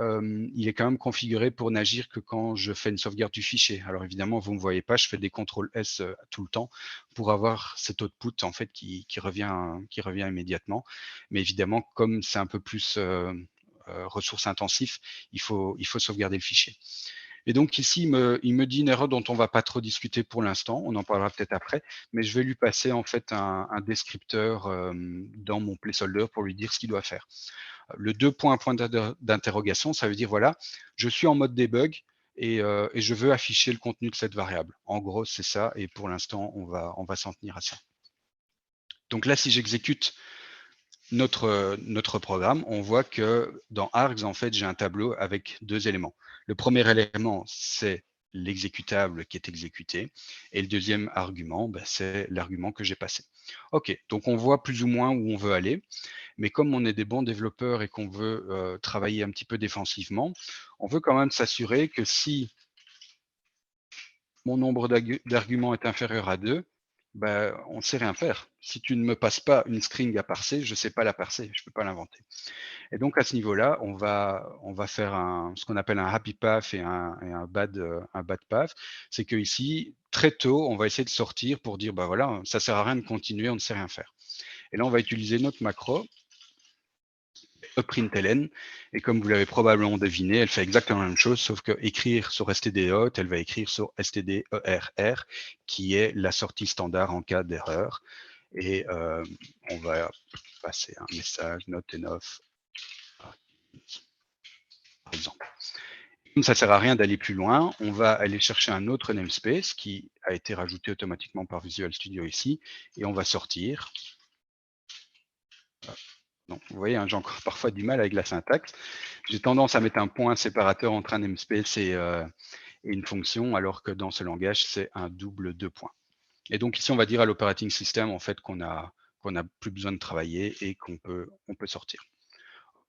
il est quand même configuré pour n'agir que quand je fais une sauvegarde du fichier. Alors évidemment, vous ne me voyez pas, je fais des CTRL-S tout le temps pour avoir cet output en fait qui revient immédiatement. Mais évidemment, comme c'est un peu plus ressource intensif, il faut sauvegarder le fichier. Et donc ici, il me dit une erreur dont on ne va pas trop discuter pour l'instant, on en parlera peut-être après, mais je vais lui passer en fait un descripteur dans mon placeholder pour lui dire ce qu'il doit faire. Le 2 points, point d'interrogation, ça veut dire, voilà, je suis en mode debug et je veux afficher le contenu de cette variable. En gros, c'est ça, et pour l'instant, on va s'en tenir à ça. Donc là, si j'exécute notre programme, on voit que dans args, en fait, j'ai un tableau avec 2 éléments. Le premier élément, c'est l'exécutable qui est exécuté, et le deuxième argument, c'est l'argument que j'ai passé. OK, donc on voit plus ou moins où on veut aller, mais comme on est des bons développeurs et qu'on veut travailler un petit peu défensivement, on veut quand même s'assurer que si mon nombre d'arguments est inférieur à 2, on ne sait rien faire. Si tu ne me passes pas une string à parser, je ne sais pas la parser, je ne peux pas l'inventer. Et donc à ce niveau-là, on va faire ce qu'on appelle un happy path et un bad path. C'est que ici, très tôt, on va essayer de sortir pour dire, voilà, ça ne sert à rien de continuer, on ne sait rien faire. Et là, on va utiliser notre macro println, et comme vous l'avez probablement deviné, elle fait exactement la même chose, sauf que écrire sur std out, elle va écrire sur stderr, qui est la sortie standard en cas d'erreur. Et on va passer un message not enough, par exemple. Comme ça ne sert à rien d'aller plus loin, on va aller chercher un autre namespace qui a été rajouté automatiquement par Visual Studio ici, et on va sortir. Donc, vous voyez, j'ai encore parfois du mal avec la syntaxe. J'ai tendance à mettre un point séparateur entre un namespace et une fonction, alors que dans ce langage, c'est un double 2 points. Et donc ici, on va dire à l'operating system en fait qu'on a plus besoin de travailler et on peut sortir.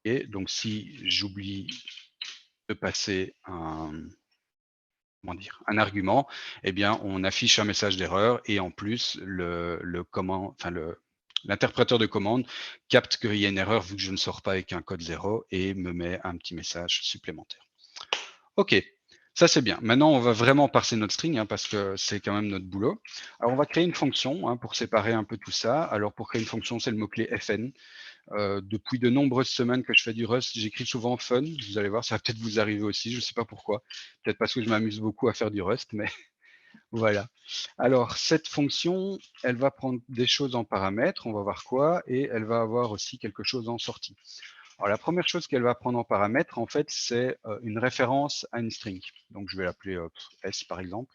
Et donc si j'oublie de passer un argument, on affiche un message d'erreur, et en plus l'interpréteur de commande capte qu'il y a une erreur vu que je ne sors pas avec un code 0 et me met un petit message supplémentaire. OK, ça c'est bien. Maintenant, on va vraiment parser notre string parce que c'est quand même notre boulot. Alors, on va créer une fonction pour séparer un peu tout ça. Alors, pour créer une fonction, c'est le mot-clé fn. Depuis de nombreuses semaines que je fais du Rust, j'écris souvent fun. Vous allez voir, ça va peut-être vous arriver aussi. Je ne sais pas pourquoi. Peut-être parce que je m'amuse beaucoup à faire du Rust, mais voilà. Alors, cette fonction, elle va prendre des choses en paramètres, on va voir quoi, et elle va avoir aussi quelque chose en sortie. Alors, la première chose qu'elle va prendre en paramètre, en fait, c'est une référence à une string. Donc, je vais l'appeler S, par exemple.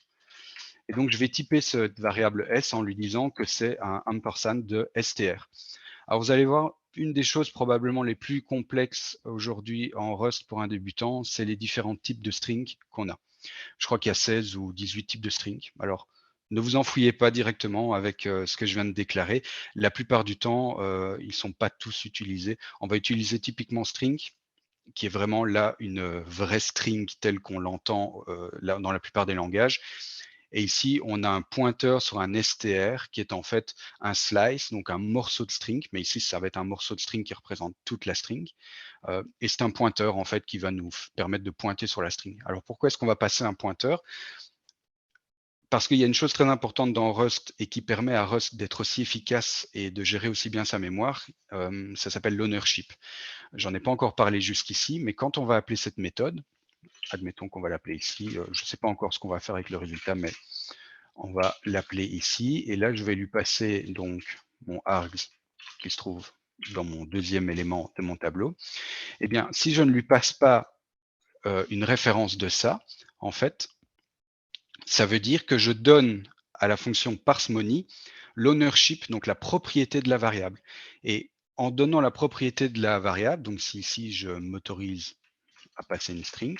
Et donc, je vais typer cette variable S en lui disant que c'est un ampersand de str. Alors, vous allez voir, une des choses probablement les plus complexes aujourd'hui en Rust pour un débutant, c'est les différents types de strings qu'on a. Je crois qu'il y a 16 ou 18 types de strings. Alors, ne vous enfouillez pas directement avec ce que je viens de déclarer. La plupart du temps, ils ne sont pas tous utilisés. On va utiliser typiquement string, qui est vraiment là une vraie string telle qu'on l'entend dans la plupart des langages. Et ici, on a un pointeur sur un str qui est en fait un slice, donc un morceau de string, mais ici, ça va être un morceau de string qui représente toute la string. Et c'est un pointeur en fait qui va nous permettre de pointer sur la string. Alors pourquoi est-ce qu'on va passer un pointeur? Parce qu'il y a une chose très importante dans Rust et qui permet à Rust d'être aussi efficace et de gérer aussi bien sa mémoire, ça s'appelle l'ownership. J'en ai pas encore parlé jusqu'ici, mais quand on va appeler cette méthode, admettons qu'on va l'appeler ici, je ne sais pas encore ce qu'on va faire avec le résultat, mais on va l'appeler ici, et là je vais lui passer donc mon args qui se trouve dans mon deuxième élément de mon tableau. Eh bien, si je ne lui passe pas une référence de ça, en fait, ça veut dire que je donne à la fonction parsimony l'ownership, donc la propriété de la variable. Et en donnant la propriété de la variable, donc si ici je m'autorise à passer une string,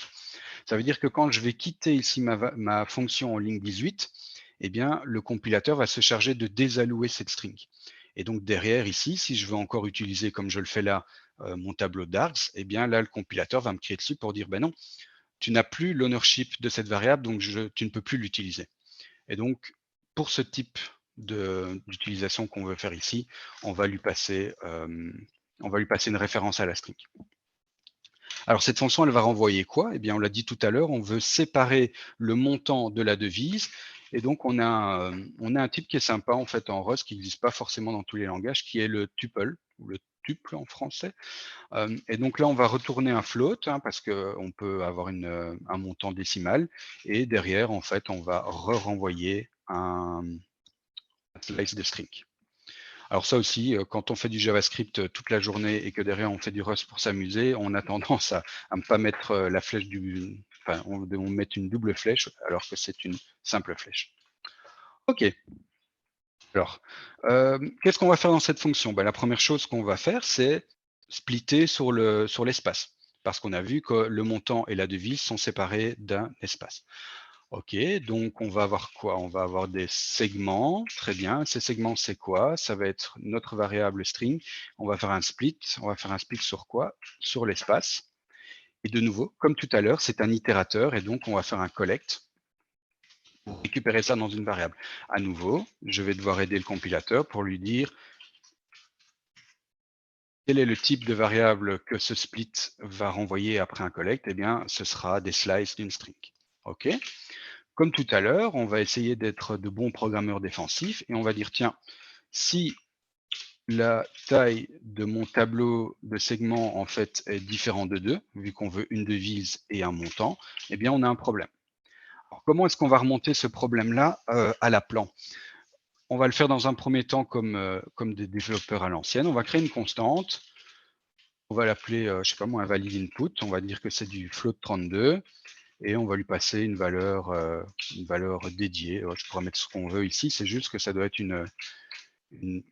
ça veut dire que quand je vais quitter ici ma fonction en ligne 18, eh bien, le compilateur va se charger de désallouer cette string. Et donc derrière ici, si je veux encore utiliser, comme je le fais là, mon tableau d'args, eh bien là, le compilateur va me crier dessus pour dire, ben non, tu n'as plus l'ownership de cette variable, donc tu ne peux plus l'utiliser. Et donc, pour ce type d'utilisation qu'on veut faire ici, on va lui passer une référence à la string. Alors, cette fonction, elle va renvoyer quoi? Eh bien, on l'a dit tout à l'heure, on veut séparer le montant de la devise. Et donc, on a un type qui est sympa, en fait, en Rust, qui n'existe pas forcément dans tous les langages, qui est le tuple, ou le tuple en français. Et donc là, on va retourner un float, parce qu'on peut avoir un montant décimal. Et derrière, en fait, on va renvoyer un slice de string. Alors ça aussi, quand on fait du JavaScript toute la journée et que derrière on fait du Rust pour s'amuser, on a tendance à ne pas mettre la flèche du... Enfin, on met une double flèche alors que c'est une simple flèche. OK. Alors, qu'est-ce qu'on va faire dans cette fonction? La première chose qu'on va faire, c'est splitter sur l'espace, parce qu'on a vu que le montant et la devise sont séparés d'un espace. OK, donc on va avoir quoi? On va avoir des segments, très bien. Ces segments, c'est quoi? Ça va être notre variable string. On va faire un split. On va faire un split sur quoi? Sur l'espace. Et de nouveau, comme tout à l'heure, c'est un itérateur, et donc on va faire un collect pour récupérer ça dans une variable. À nouveau, je vais devoir aider le compilateur pour lui dire quel est le type de variable que ce split va renvoyer après un collect. Eh bien, ce sera des slices d'une string. OK. Comme tout à l'heure, on va essayer d'être de bons programmeurs défensifs et on va dire, tiens, si la taille de mon tableau de segments en fait est différente de 2, vu qu'on veut une devise et un montant, eh bien on a un problème. Alors, comment est-ce qu'on va remonter ce problème-là à la plan? On va le faire dans un premier temps comme des développeurs à l'ancienne. On va créer une constante. On va l'appeler, je sais pas moi, un valid input. On va dire que c'est du float 32 et on va lui passer une valeur dédiée. Je pourrais mettre ce qu'on veut ici, c'est juste que ça doit être une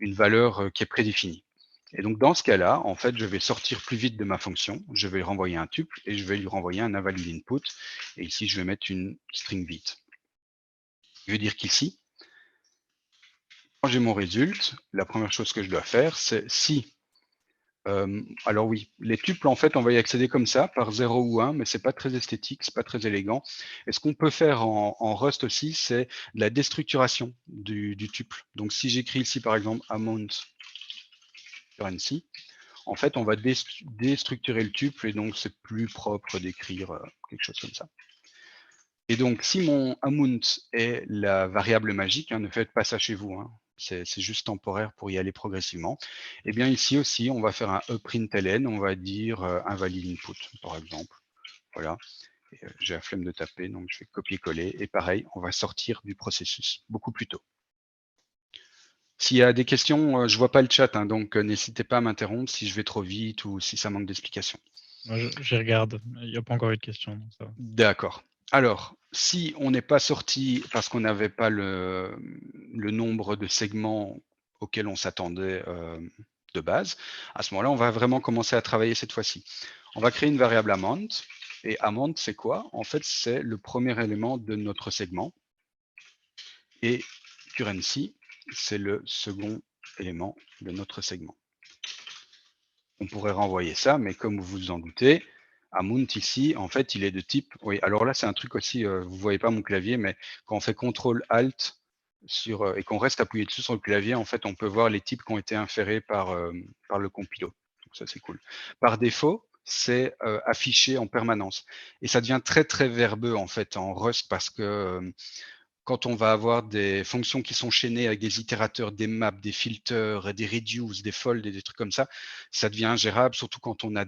valeur qui est prédéfinie. Et donc dans ce cas-là, en fait, je vais sortir plus vite de ma fonction, je vais lui renvoyer un tuple et je vais lui renvoyer un invalid input. Et ici, je vais mettre une string vite. Je veux dire qu'ici, quand j'ai mon result, la première chose que je dois faire, c'est si alors oui, les tuples, en fait, on va y accéder comme ça, par 0 ou 1, mais c'est pas très esthétique, c'est pas très élégant. Et ce qu'on peut faire en Rust aussi, c'est la déstructuration du tuple. Donc si j'écris ici, par exemple, amount currency, en fait, on va déstructurer le tuple et donc c'est plus propre d'écrire quelque chose comme ça. Et donc, si mon amount est la variable magique, ne faites pas ça chez vous, c'est juste temporaire pour y aller progressivement. Et bien ici aussi, on va faire un println, on va dire invalid input, par exemple. Voilà. J'ai la flemme de taper, donc je vais copier-coller. Et pareil, on va sortir du processus beaucoup plus tôt. S'il y a des questions, je ne vois pas le chat, donc n'hésitez pas à m'interrompre si je vais trop vite ou si ça manque d'explications. Moi, j'y regarde. Il n'y a pas encore eu de questions. D'accord. Alors, si on n'est pas sorti parce qu'on n'avait pas le nombre de segments auxquels on s'attendait de base, à ce moment-là, on va vraiment commencer à travailler cette fois-ci. On va créer une variable amount. Et amount, c'est quoi? En fait, c'est le premier élément de notre segment. Et currency, c'est le second élément de notre segment. On pourrait renvoyer ça, mais comme vous vous en doutez, amount ici, en fait, il est de type... Oui, alors là, c'est un truc aussi, vous ne voyez pas mon clavier, mais quand on fait CTRL-ALT et qu'on reste appuyé dessus sur le clavier, en fait, on peut voir les types qui ont été inférés par le compilo. Donc ça, c'est cool. Par défaut, c'est affiché en permanence. Et ça devient très, très verbeux, en fait, en Rust, parce que quand on va avoir des fonctions qui sont chaînées avec des itérateurs, des maps, des filters, des reduce, des fold et des trucs comme ça, ça devient ingérable, surtout quand on a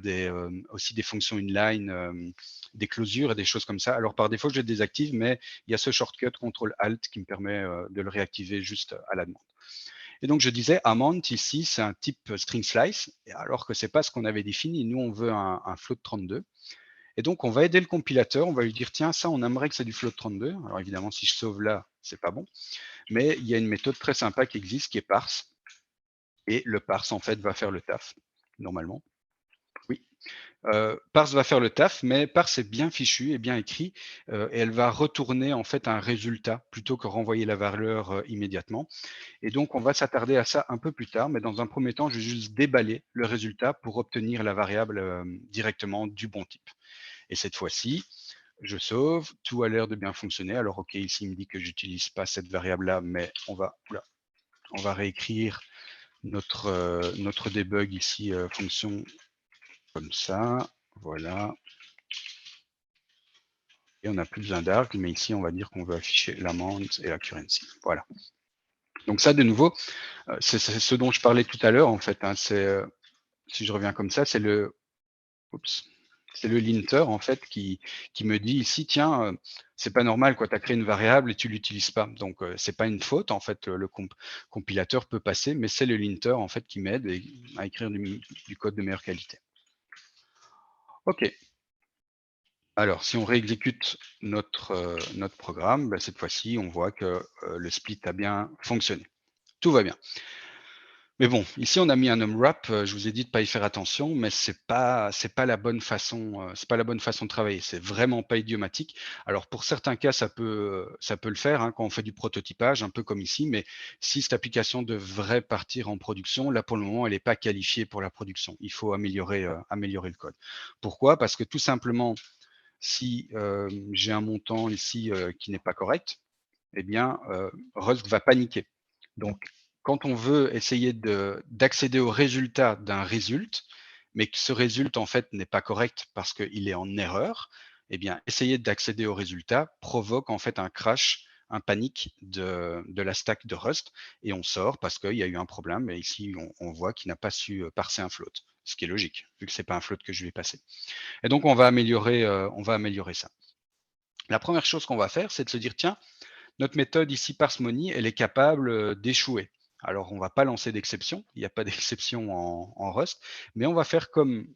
aussi des fonctions inline, des closures et des choses comme ça. Alors par défaut, je le désactive, mais il y a ce shortcut CTRL-ALT qui me permet de le réactiver juste à la demande. Et donc je disais, amount ici, c'est un type string slice, alors que ce n'est pas ce qu'on avait défini. Nous, on veut un float 32. Et donc, on va aider le compilateur, on va lui dire, tiens, ça, on aimerait que c'est du float 32. Alors évidemment, si je sauve là, c'est pas bon. Mais il y a une méthode très sympa qui existe, qui est parse. Et le parse, en fait, va faire le taf, normalement. Oui. Parse va faire le taf, mais parse est bien fichu et bien écrit, et elle va retourner en fait un résultat plutôt que renvoyer la valeur immédiatement. Et donc, on va s'attarder à ça un peu plus tard, mais dans un premier temps, je vais juste déballer le résultat pour obtenir la variable directement du bon type. Et cette fois-ci, je sauve, tout a l'air de bien fonctionner. Alors, OK, ici, il me dit que j'utilise pas cette variable-là, mais on va réécrire notre debug ici, fonction comme ça. Voilà. Et on n'a plus besoin d'arg, mais ici, on va dire qu'on veut afficher l'amount et la currency. Voilà. Donc ça, de nouveau, c'est ce dont je parlais tout à l'heure, en fait. Si je reviens comme ça, c'est le linter, en fait, qui me dit ici, tiens, c'est pas normal, quoi. Tu as créé une variable et tu l'utilises pas. Donc, c'est pas une faute, en fait, le compilateur peut passer, mais c'est le linter, en fait, qui m'aide à écrire du code de meilleure qualité. OK. Alors, si on réexécute notre programme, bah, cette fois-ci, on voit que le split a bien fonctionné. Tout va bien. Mais bon, ici, on a mis un unwrap. Je vous ai dit de pas y faire attention, mais c'est pas la bonne façon, c'est pas la bonne façon de travailler. C'est vraiment pas idiomatique. Alors, pour certains cas, ça peut le faire, hein, quand on fait du prototypage, un peu comme ici, mais si cette application devrait partir en production, là, pour le moment, elle n'est pas qualifiée pour la production. Il faut améliorer le code. Pourquoi? Parce que tout simplement, si j'ai un montant ici qui n'est pas correct, eh bien, Rust va paniquer. Donc, quand on veut essayer d'accéder au résultat d'un result, mais que ce résultat, en fait, n'est pas correct parce qu'il est en erreur, eh bien, essayer d'accéder au résultat provoque, en fait, un crash, un panique de la stack de Rust, et on sort parce qu'il y a eu un problème, et ici, on voit qu'il n'a pas su parser un float, ce qui est logique, vu que ce n'est pas un float que je vais passer. Et donc, on va améliorer ça. La première chose qu'on va faire, c'est de se dire, tiens, notre méthode ici, parsimony, elle est capable d'échouer. Alors, on ne va pas lancer d'exception, il n'y a pas d'exception en Rust, mais on va faire comme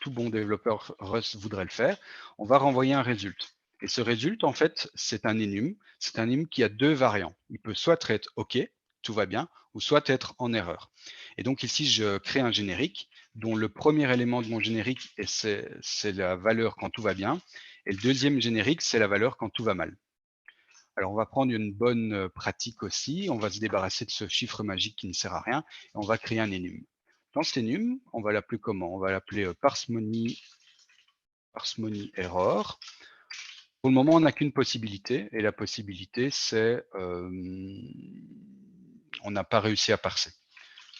tout bon développeur Rust voudrait le faire, on va renvoyer un résultat. Et ce résultat, en fait, c'est un enum. C'est un enum qui a deux variants. Il peut soit être OK, tout va bien, ou soit être en erreur. Et donc ici, je crée un générique dont le premier élément de mon générique, c'est la valeur quand tout va bien, et le deuxième générique, c'est la valeur quand tout va mal. Alors, on va prendre une bonne pratique aussi. On va se débarrasser de ce chiffre magique qui ne sert à rien. Et on va créer un enum. Dans cet enum, on va l'appeler comment? On va l'appeler parsimony error. Pour le moment, on n'a qu'une possibilité. Et la possibilité, c'est on n'a pas réussi à parser.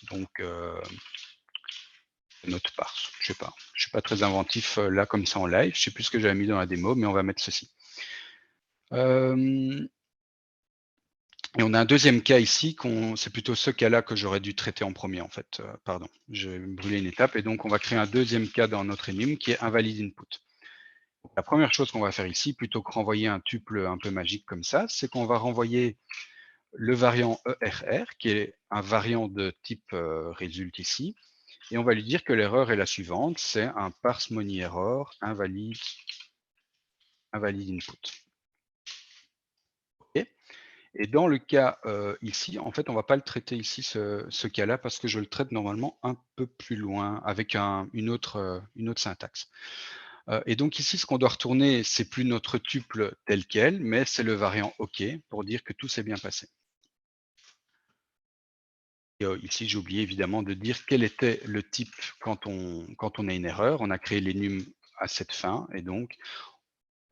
Donc, notre parse. Je sais pas. Je suis pas très inventif là comme ça en live. Je sais plus ce que j'avais mis dans la démo, mais on va mettre ceci. Et on a un deuxième cas ici, c'est plutôt ce cas-là que j'aurais dû traiter en premier, en fait. Pardon, j'ai brûlé une étape. Et donc, on va créer un deuxième cas dans notre enum qui est invalid input. La première chose qu'on va faire ici, plutôt que renvoyer un tuple un peu magique comme ça, c'est qu'on va renvoyer le variant ERR, qui est un variant de type result ici. Et on va lui dire que l'erreur est la suivante, c'est un parsimony error invalid input. Okay. Et dans le cas ici, en fait, on ne va pas le traiter ici, ce cas-là, parce que je le traite normalement un peu plus loin, avec une autre syntaxe. Et donc ici, ce qu'on doit retourner, c'est plus notre tuple tel quel, mais c'est le variant OK, pour dire que tout s'est bien passé. Et, ici, j'ai oublié évidemment de dire quel était le type quand on a une erreur. On a créé l'enum à cette fin, et donc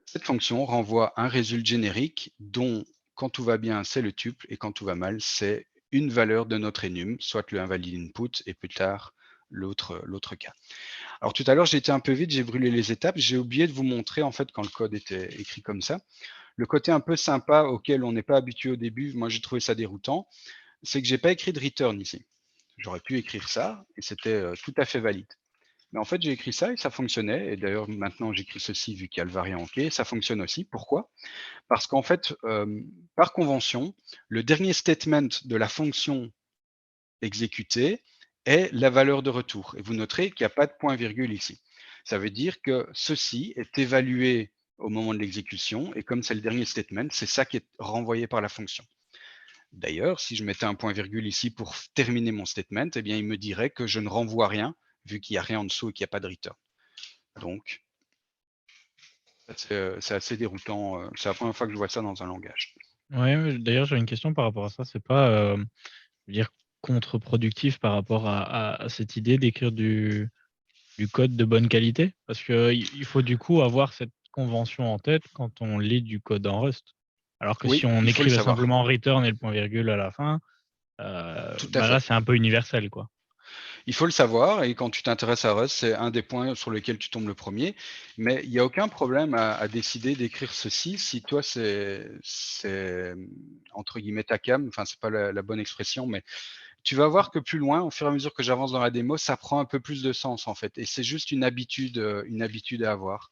cette fonction renvoie un résultat générique dont, quand tout va bien, c'est le tuple, et quand tout va mal, c'est une valeur de notre enum, soit le invalid input, et plus tard, l'autre cas. Alors tout à l'heure, j'ai été un peu vite, j'ai brûlé les étapes, j'ai oublié de vous montrer, en fait, quand le code était écrit comme ça, le côté un peu sympa auquel on n'est pas habitué au début, moi j'ai trouvé ça déroutant, c'est que j'ai pas écrit de return ici. J'aurais pu écrire ça, et c'était tout à fait valide. Mais en fait, j'ai écrit ça et ça fonctionnait. Et d'ailleurs, maintenant, j'écris ceci vu qu'il y a le variant OK. Ça fonctionne aussi. Pourquoi? Parce qu'en fait, par convention, le dernier statement de la fonction exécutée est la valeur de retour. Et vous noterez qu'il n'y a pas de point-virgule ici. Ça veut dire que ceci est évalué au moment de l'exécution. Et comme c'est le dernier statement, c'est ça qui est renvoyé par la fonction. D'ailleurs, si je mettais un point-virgule ici pour terminer mon statement, eh bien, il me dirait que je ne renvoie rien, vu qu'il n'y a rien en dessous et qu'il n'y a pas de return. Donc, c'est assez déroutant. C'est la première fois que je vois ça dans un langage. Ouais, d'ailleurs, j'ai une question par rapport à ça. C'est pas, je veux dire, contre-productif par rapport à cette idée d'écrire du code de bonne qualité? Parce qu'il faut du coup avoir cette convention en tête quand on lit du code en Rust. Alors que Oui, si on il faut le écrivait savoir. simplement return et le point-virgule à la fin, Tout à bah là, fait. c'est un peu universel, quoi. Il faut le savoir, et quand tu t'intéresses à Rust, c'est un des points sur lesquels tu tombes le premier. Mais il n'y a aucun problème à décider d'écrire ceci si toi, c'est entre guillemets ta cam, enfin, c'est pas la bonne expression, mais tu vas voir que plus loin, au fur et à mesure que j'avance dans la démo, ça prend un peu plus de sens en fait. Et c'est juste une habitude à avoir.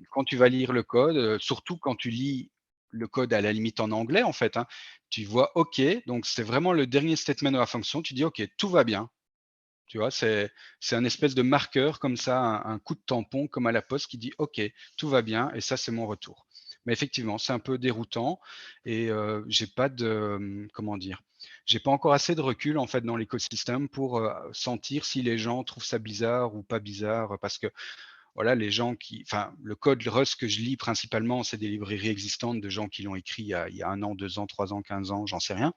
Quand tu vas lire le code, surtout quand tu lis le code à la limite en anglais, en fait, hein, tu vois OK, donc c'est vraiment le dernier statement de la fonction, tu dis OK, tout va bien. Tu vois, c'est un espèce de marqueur comme ça, un coup de tampon comme à la poste qui dit OK, tout va bien et ça, c'est mon retour. Mais effectivement, c'est un peu déroutant et j'ai pas de, comment dire? J'ai pas encore assez de recul en fait dans l'écosystème pour, sentir si les gens trouvent ça bizarre ou pas bizarre, parce que voilà, les gens enfin, le code Rust que je lis principalement, c'est des librairies existantes de gens qui l'ont écrit il y a 1 an, 2 ans, 3 ans, 15 ans, j'en sais rien.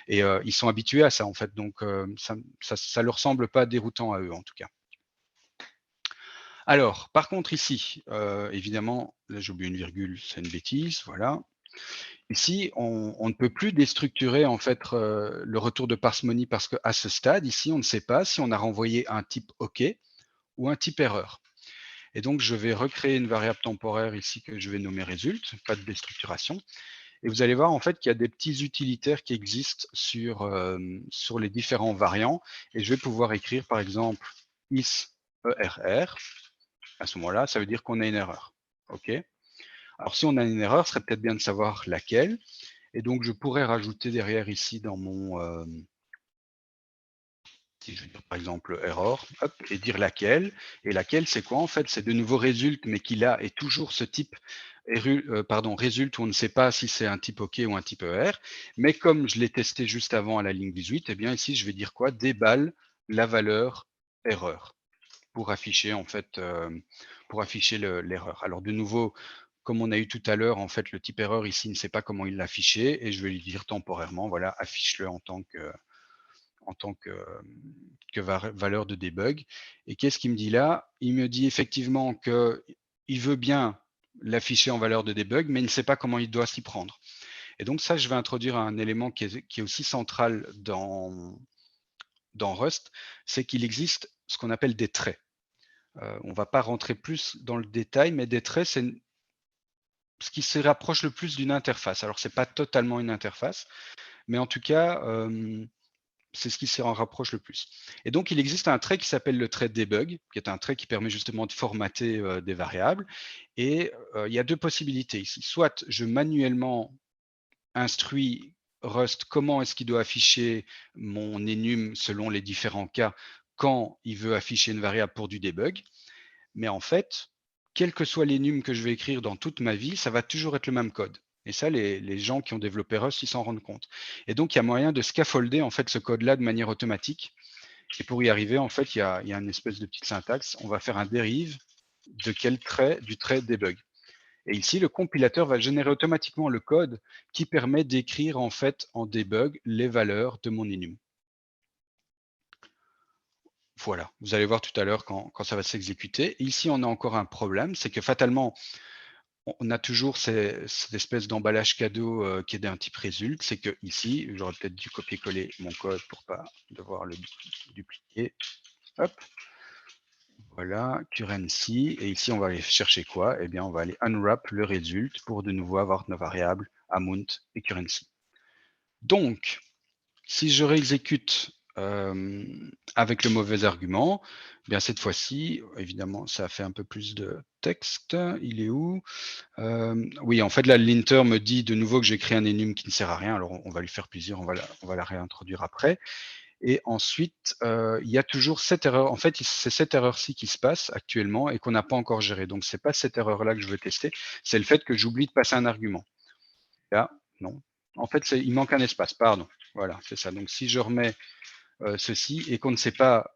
Et ils sont habitués à ça, en fait. Donc, ça leur semble pas déroutant à eux, en tout cas. Alors, par contre, ici, évidemment, là, j'ai oublié une virgule, c'est une bêtise, voilà. Ici, on ne peut plus déstructurer, en fait, le retour de parcimonie parce qu'à ce stade, ici, on ne sait pas si on a renvoyé un type OK ou un type erreur. Et donc, je vais recréer une variable temporaire ici que je vais nommer result, pas de déstructuration. Et vous allez voir en fait qu'il y a des petits utilitaires qui existent sur les différents variants. Et je vais pouvoir écrire par exemple is ERR. À ce moment-là, ça veut dire qu'on a une erreur. OK. Alors si on a une erreur, ce serait peut-être bien de savoir laquelle. Et donc je pourrais rajouter derrière ici dans mon si je veux dire par exemple error, hop, et dire laquelle. Et laquelle, c'est quoi en fait? C'est de nouveau result, mais qui là est toujours ce type result où on ne sait pas si c'est un type OK ou un type ER. Mais comme je l'ai testé juste avant à la ligne 18, eh bien ici je vais dire quoi? Déballe la valeur erreur pour afficher en fait l'erreur. Alors de nouveau, comme on a eu tout à l'heure, en fait le type erreur ici ne sait pas comment il l'afficher et je vais lui dire temporairement, voilà, affiche-le en tant que valeur de debug. Et qu'est-ce qu'il me dit là? Il me dit effectivement qu'il veut bien l'afficher en valeur de debug, mais il ne sait pas comment il doit s'y prendre. Et donc ça, je vais introduire un élément qui est aussi central dans Rust, c'est qu'il existe ce qu'on appelle des traits. On ne va pas rentrer plus dans le détail, mais des traits, c'est ce qui se rapproche le plus d'une interface. Alors, ce n'est pas totalement une interface, mais en tout cas, c'est ce qui s'en rapproche le plus. Et donc, il existe un trait qui s'appelle le trait debug, qui est un trait qui permet justement de formater des variables. Et il y a deux possibilités ici. Soit je manuellement instruis Rust comment est-ce qu'il doit afficher mon enum selon les différents cas quand il veut afficher une variable pour du debug. Mais en fait, quel que soit l'enum que je vais écrire dans toute ma vie, ça va toujours être le même code. Et ça, les gens qui ont développé Rust, ils s'en rendent compte. Et donc, il y a moyen de scaffolder en fait ce code-là de manière automatique. Et pour y arriver, en fait, il y a une espèce de petite syntaxe. On va faire un dérive de quel trait? Du trait debug. Et ici, le compilateur va générer automatiquement le code qui permet d'écrire en fait en debug les valeurs de mon enum. Voilà, vous allez voir tout à l'heure quand ça va s'exécuter. Ici, on a encore un problème, c'est que fatalement, on a toujours cette espèce d'emballage cadeau qui est d'un type result. C'est que ici, j'aurais peut-être dû copier-coller mon code pour pas devoir le dupliquer. Hop, voilà, currency. Et ici, on va aller chercher quoi? Eh bien, on va aller unwrap le result pour de nouveau avoir nos variables amount et currency. Donc, si je réexécute avec le mauvais argument, eh bien cette fois-ci, évidemment, ça fait un peu plus de texte. Il est où? Oui, en fait, là, l'inter me dit de nouveau que j'ai créé un enum qui ne sert à rien. Alors, on va lui faire plaisir, on va la réintroduire après. Et ensuite, il y a toujours cette erreur. En fait, c'est cette erreur-ci qui se passe actuellement et qu'on n'a pas encore gérée. Donc, c'est pas cette erreur-là que je veux tester, c'est le fait que j'oublie de passer un argument. Là, non. En fait, il manque un espace, pardon. Voilà, c'est ça. Donc, si je remets ceci et qu'on ne sait pas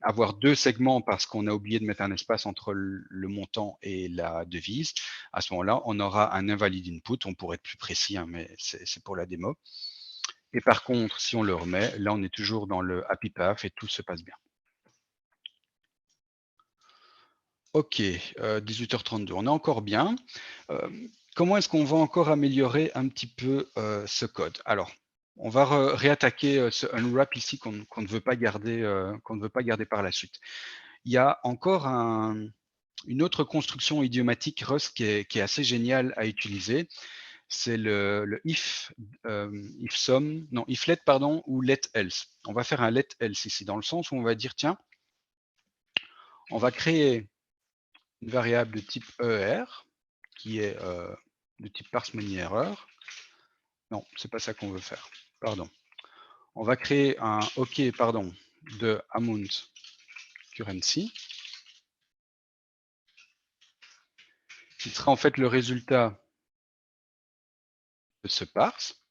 avoir deux segments parce qu'on a oublié de mettre un espace entre le montant et la devise, à ce moment-là, on aura un invalid input. On pourrait être plus précis, hein, mais c'est pour la démo. Et par contre, si on le remet, là, on est toujours dans le happy path et tout se passe bien. OK, 18h32, on est encore bien. Comment est-ce qu'on va encore améliorer un petit peu ce code? Alors, on va réattaquer ce unwrap ici qu'on ne veut pas garder, par la suite. Il y a encore une autre construction idiomatique Rust qui est assez géniale à utiliser. C'est le iflet pardon, ou let else. On va faire un let else ici, dans le sens où on va dire, tiens, on va créer une variable de type ER, qui est de type parse-money error. Non, c'est pas ça qu'on veut faire. Pardon. On va créer un OK, pardon, de amount currency, qui sera en fait le résultat de ce parse.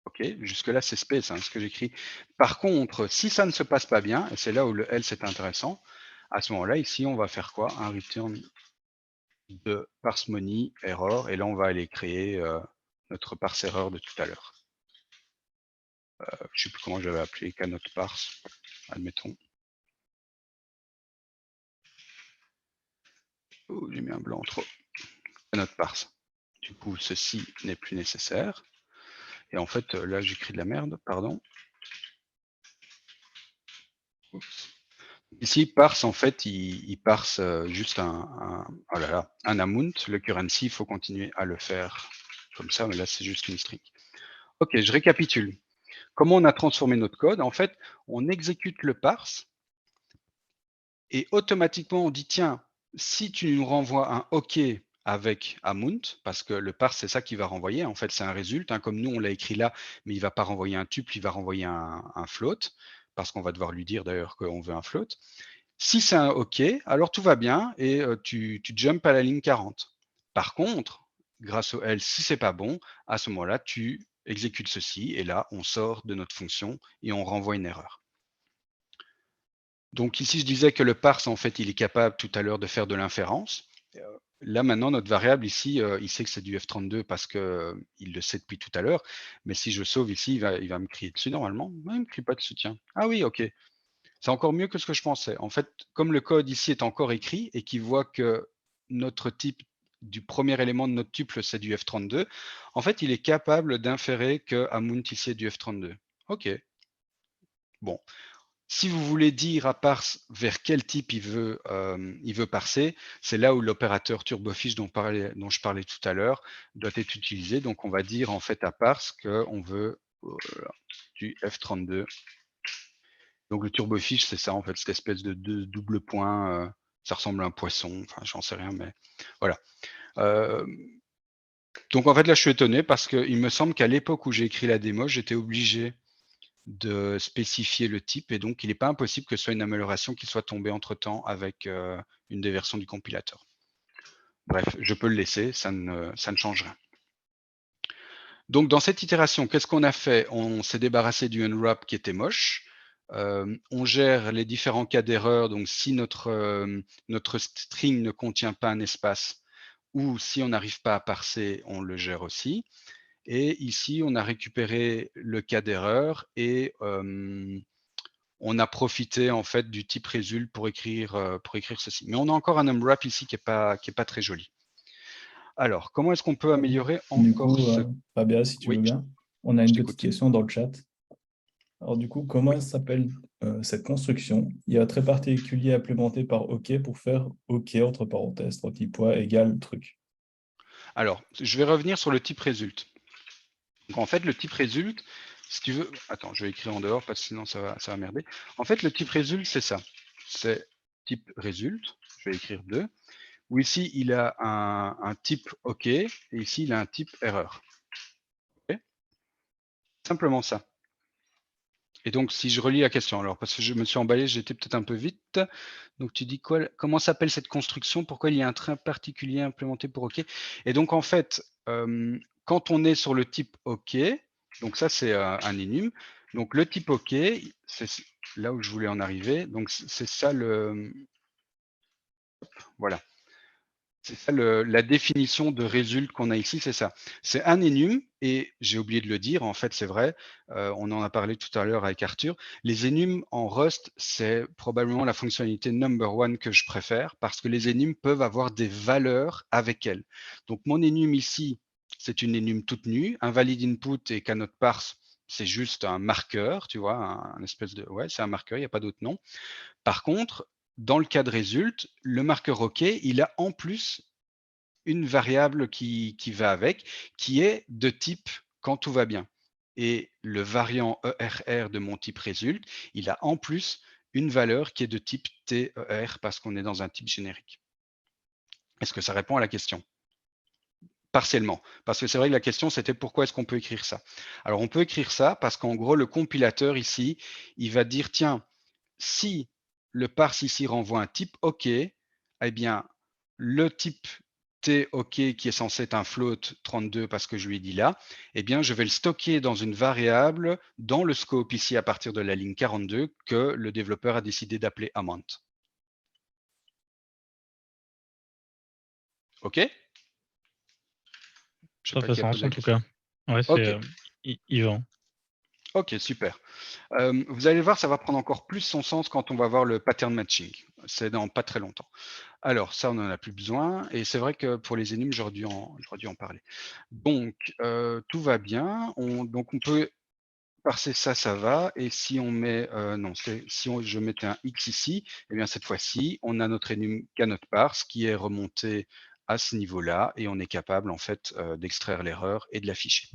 OK, jusque-là, c'est space, hein, ce que j'écris. Par contre, si ça ne se passe pas bien, et c'est là où le else est intéressant, à ce moment-là, ici, on va faire quoi? Un return de parse-money error, et là, on va aller créer notre parse erreur de tout à l'heure. Je ne sais plus comment j'avais appelé cannot parse, admettons. Oh, j'ai mis un blanc trop. Cannot parse. Du coup, ceci n'est plus nécessaire. Et en fait, là, j'écris de la merde, pardon. Oups. Ici, parse, en fait, il parse juste oh là là, un amount. Le currency, il faut continuer à le faire comme ça, mais là, c'est juste une string. OK, je récapitule. Comment on a transformé notre code? En fait, on exécute le parse et automatiquement, on dit, tiens, si tu nous renvoies un OK avec amount, parce que le parse, c'est ça qui va renvoyer. En fait, c'est un résultat, hein, comme nous, on l'a écrit là, mais il ne va pas renvoyer un tuple, il va renvoyer un float, parce qu'on va devoir lui dire d'ailleurs qu'on veut un float. Si c'est un OK, alors tout va bien et tu jumps à la ligne 40. Par contre, grâce au else, si c'est pas bon, à ce moment-là, tu exécutes ceci et là, on sort de notre fonction et on renvoie une erreur. Donc ici, je disais que le parse, en fait, il est capable tout à l'heure de faire de l'inférence. Là, maintenant, notre variable ici, il sait que c'est du F32 parce qu'il le sait depuis tout à l'heure. Mais si je sauve ici, il va me crier dessus normalement. Non, il ne me crie pas dessus, tiens. Ah oui, OK. C'est encore mieux que ce que je pensais. En fait, comme le code ici est encore écrit et qu'il voit que notre type du premier élément de notre tuple, c'est du F32, en fait, il est capable d'inférer que amount ici est du F32. OK. Bon. Si vous voulez dire à parse vers quel type il veut parser, c'est là où l'opérateur turbofiche dont je parlais tout à l'heure doit être utilisé. Donc, on va dire en fait à parse qu'on veut du F32. Donc le turbofiche, c'est ça en fait, cette espèce de double point, ça ressemble à un poisson, enfin j'en sais rien, mais voilà. Donc en fait là je suis étonné parce qu'il me semble qu'à l'époque où j'ai écrit la démo, j'étais obligé de spécifier le type et donc il n'est pas impossible que ce soit une amélioration qui soit tombée entre-temps avec une des versions du compilateur. Bref, je peux le laisser, ça ne change rien. Donc dans cette itération, qu'est-ce qu'on a fait? On s'est débarrassé du unwrap qui était moche. On gère les différents cas d'erreur. Donc si notre string ne contient pas un espace ou si on n'arrive pas à parser, on le gère aussi. Et ici, on a récupéré le cas d'erreur et on a profité en fait du type result pour écrire ceci. Mais on a encore un unwrap ici qui est pas très joli. Alors, comment est-ce qu'on peut améliorer Du encore coup, ce... Fabien, si tu veux Oui, bien, on a je une petite t'écoute. question dans le chat. Alors du coup, comment s'appelle cette construction? Il y a très particulier implémenté par OK pour faire OK entre parenthèses, 3 petits points égale truc. Alors, je vais revenir sur le type result. Donc en fait, le type result, si tu veux... Attends, je vais écrire en dehors parce que sinon ça va merder. En fait, le type result, c'est ça. C'est type result, je vais écrire 2, où ici, il a un type OK, et ici, il a un type erreur. Okay, simplement ça. Et donc, si je relis la question, alors, parce que je me suis emballé, j'étais peut-être un peu vite. Donc, tu dis quoi? Comment s'appelle cette construction? Pourquoi il y a un train particulier implémenté pour OK? Et donc, en fait, quand on est sur le type OK, donc ça, c'est un enum. Donc, le type OK, c'est là où je voulais en arriver. Donc, c'est ça le... Voilà. C'est ça la définition de résulte qu'on a ici, c'est ça. C'est un enum, et j'ai oublié de le dire, en fait c'est vrai, on en a parlé tout à l'heure avec Arthur, les enums en Rust, c'est probablement la fonctionnalité number one que je préfère, parce que les enums peuvent avoir des valeurs avec elles. Donc mon enum ici, c'est une enum toute nue, un valid input et cannot parse, c'est juste un marqueur, tu vois, un espèce de... Ouais, c'est un marqueur, il n'y a pas d'autre nom. Par contre, dans le cas de résulte, le marqueur OK, il a en plus une variable qui va avec, qui est de type quand tout va bien. Et le variant ERR de mon type résulte, il a en plus une valeur qui est de type TER parce qu'on est dans un type générique. Est-ce que ça répond à la question? Partiellement, parce que c'est vrai que la question c'était pourquoi est-ce qu'on peut écrire ça? Alors on peut écrire ça parce qu'en gros le compilateur ici, il va dire tiens, si le parse ici renvoie un type OK, eh bien le type T OK qui est censé être un float 32 parce que je lui ai dit là, eh bien je vais le stocker dans une variable dans le scope ici à partir de la ligne 42 que le développeur a décidé d'appeler amount. OK? Je sais Ça pas fait qui a sens posé en la tout question. cas. Ouais, c'est OK, Yvan. OK, super. Vous allez voir, ça va prendre encore plus son sens quand on va voir le pattern matching. C'est dans pas très longtemps. Alors ça, on n'en a plus besoin et c'est vrai que pour les énigmes, j'aurais dû en parler. Donc, tout va bien. Donc on peut parser ça, ça va et si on met, non, je mettais un X ici, eh bien cette fois-ci, on a notre énigme cannot parse qui est remonté à ce niveau-là et on est capable en fait, d'extraire l'erreur et de l'afficher.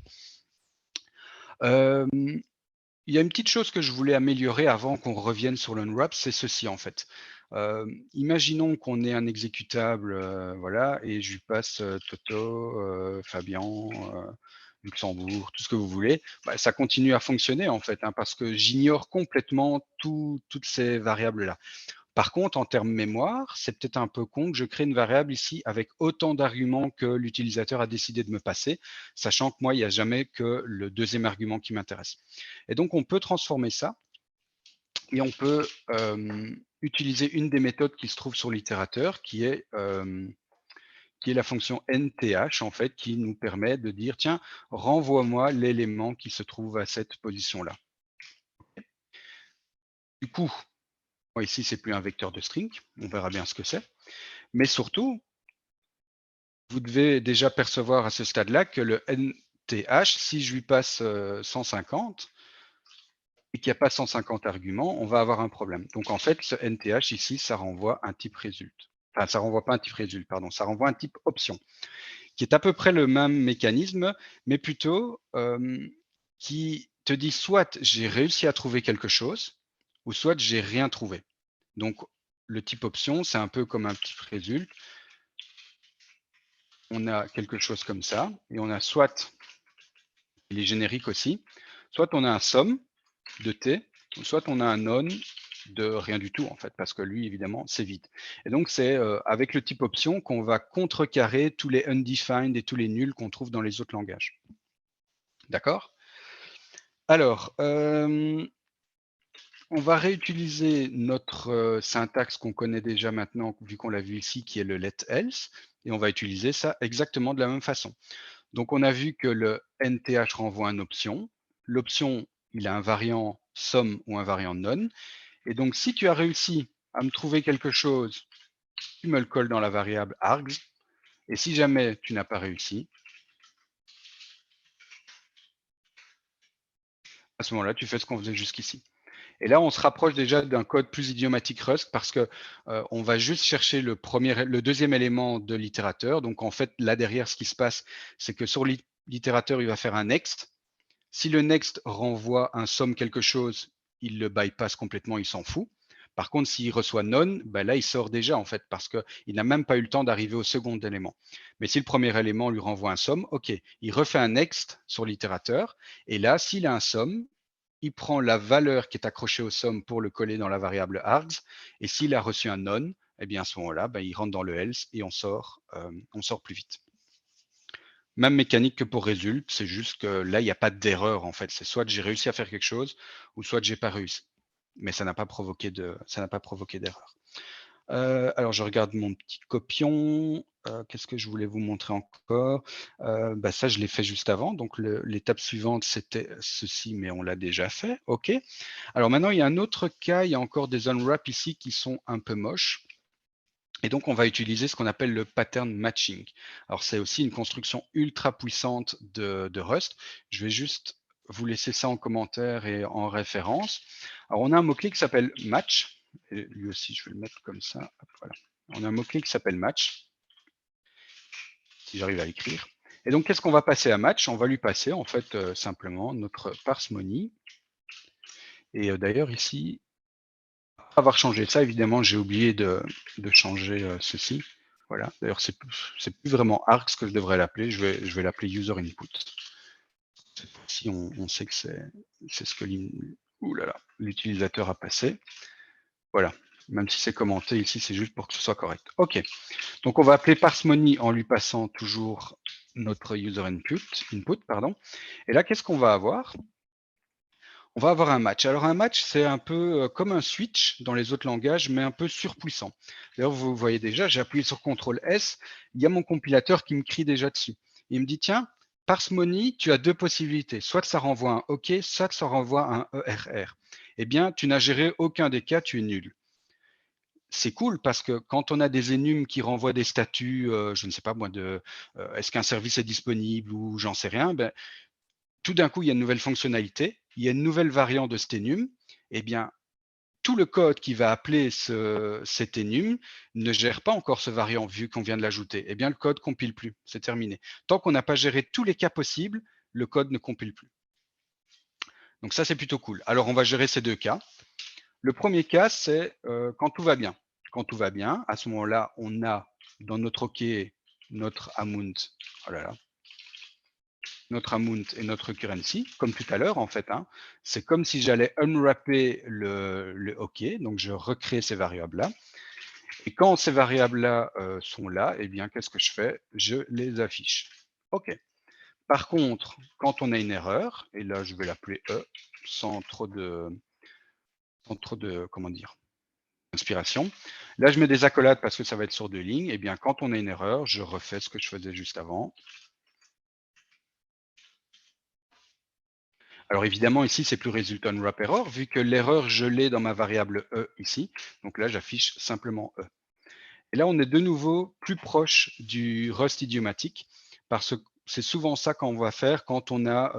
Hem Il y a une petite chose que je voulais améliorer avant qu'on revienne sur l'unwrap, c'est ceci en fait. Imaginons qu'on ait un exécutable, voilà, et je lui passe Toto, Fabien, Luxembourg, tout ce que vous voulez. Bah, ça continue à fonctionner en fait, hein, parce que j'ignore complètement toutes ces variables-là. Par contre, en termes mémoire, c'est peut-être un peu con que je crée une variable ici avec autant d'arguments que l'utilisateur a décidé de me passer, sachant que moi, il n'y a jamais que le deuxième argument qui m'intéresse. Et donc, on peut transformer ça et on peut utiliser une des méthodes qui se trouve sur l'itérateur, qui est la fonction nth, en fait, qui nous permet de dire, tiens, renvoie-moi l'élément qui se trouve à cette position-là. Du coup, ici, c'est plus un vecteur de string, on verra bien ce que c'est. Mais surtout, vous devez déjà percevoir à ce stade-là que le nth, si je lui passe 150 et qu'il n'y a pas 150 arguments, on va avoir un problème. Donc en fait, ce nth ici, ça renvoie un type résulte. Enfin, ça renvoie pas un type résulte, pardon, ça renvoie un type option, qui est à peu près le même mécanisme, mais plutôt qui te dit soit j'ai réussi à trouver quelque chose, ou soit j'ai rien trouvé. Donc le type option, c'est un peu comme un type résulte. On a quelque chose comme ça, et on a soit, il est générique aussi, soit on a un somme de t, soit on a un none de rien du tout en fait, parce que lui évidemment c'est vide. Et donc c'est avec le type option qu'on va contrecarrer tous les undefined et tous les nuls qu'on trouve dans les autres langages. D'accord? Alors, on va réutiliser notre syntaxe qu'on connaît déjà maintenant, vu qu'on l'a vu ici, qui est le let else, et on va utiliser ça exactement de la même façon. Donc on a vu que le nth renvoie une option. L'option, il a un variant somme ou un variant none. Et donc si tu as réussi à me trouver quelque chose, tu me le colles dans la variable args. Et si jamais tu n'as pas réussi, à ce moment-là, tu fais ce qu'on faisait jusqu'ici. Et là, on se rapproche déjà d'un code plus idiomatique Rust parce que on va juste chercher le deuxième élément de l'itérateur. Donc en fait, là derrière, ce qui se passe, c'est que sur l'itérateur, il va faire un next. Si le next renvoie un somme quelque chose, il le bypass complètement, il s'en fout. Par contre, s'il reçoit none, ben là, il sort déjà en fait parce qu'il n'a même pas eu le temps d'arriver au second élément. Mais si le premier élément lui renvoie un somme, ok, il refait un next sur l'itérateur. Et là, s'il a un somme, il prend la valeur qui est accrochée au somme pour le coller dans la variable args. Et s'il a reçu un none, eh bien à ce moment-là, ben, il rentre dans le else et on sort plus vite. Même mécanique que pour résulte, c'est juste que là, il n'y a pas d'erreur en fait. C'est soit j'ai réussi à faire quelque chose, ou soit j'ai pas réussi. Mais ça n'a pas provoqué d'erreur. Alors je regarde mon petit copion. Qu'est-ce que je voulais vous montrer encore? Ça, je l'ai fait juste avant. Donc l'étape suivante, c'était ceci, mais on l'a déjà fait. OK. Alors maintenant, il y a un autre cas. Il y a encore des unwrap ici qui sont un peu moches. Et donc, on va utiliser ce qu'on appelle le pattern matching. Alors, c'est aussi une construction ultra puissante de Rust. Je vais juste vous laisser ça en commentaire et en référence. Alors, on a un mot-clé qui s'appelle match. Et lui aussi, je vais le mettre comme ça. Hop, voilà. On a un mot-clé qui s'appelle match, si j'arrive à l'écrire. Et donc, qu'est-ce qu'on va passer à match? On va lui passer, en fait, simplement notre parsimony. Et d'ailleurs, ici, après avoir changé ça, évidemment, j'ai oublié de changer ceci. Voilà. D'ailleurs, c'est plus vraiment args que je devrais l'appeler. Je vais l'appeler user input. Si on sait que c'est ce que l'utilisateur a passé. Voilà. Même si c'est commenté ici, c'est juste pour que ce soit correct. OK. Donc, on va appeler parsimony en lui passant toujours notre user input. Et là, qu'est-ce qu'on va avoir? On va avoir un match. Alors, un match, c'est un peu comme un switch dans les autres langages, mais un peu surpuissant. D'ailleurs, vous voyez déjà, j'ai appuyé sur CTRL-S. Il y a mon compilateur qui me crie déjà dessus. Il me dit, tiens, parsimony, tu as deux possibilités. Soit que ça renvoie un OK, soit que ça renvoie un ERR. Eh bien, tu n'as géré aucun des cas, tu es nul. C'est cool parce que quand on a des enums qui renvoient des statuts, je ne sais pas moi, est-ce qu'un service est disponible ou j'en sais rien, ben, tout d'un coup, il y a une nouvelle fonctionnalité, il y a une nouvelle variante de cet enum, eh bien, tout le code qui va appeler cet enum ne gère pas encore ce variant vu qu'on vient de l'ajouter. Eh bien, le code ne compile plus, c'est terminé. Tant qu'on n'a pas géré tous les cas possibles, le code ne compile plus. Donc ça, c'est plutôt cool. Alors, on va gérer ces deux cas. Le premier cas, c'est quand tout va bien. Quand tout va bien, à ce moment-là, on a dans notre OK notre amount, oh là là, notre amount et notre currency, comme tout à l'heure en fait. Hein. C'est comme si j'allais unwrapper le OK, donc je recrée ces variables-là. Et quand ces variables-là sont là, eh bien, qu'est-ce que je fais? Je les affiche. OK. Par contre, quand on a une erreur, et là je vais l'appeler E, sans trop de, comment dire, inspiration. Là, je mets des accolades parce que ça va être sur deux lignes. Eh bien, quand on a une erreur, je refais ce que je faisais juste avant. Alors évidemment, ici, c'est plus result on wrap error, vu que l'erreur, je l'ai dans ma variable E ici. Donc là, j'affiche simplement E. Et là, on est de nouveau plus proche du Rust idiomatique, parce que c'est souvent ça qu'on va faire quand on a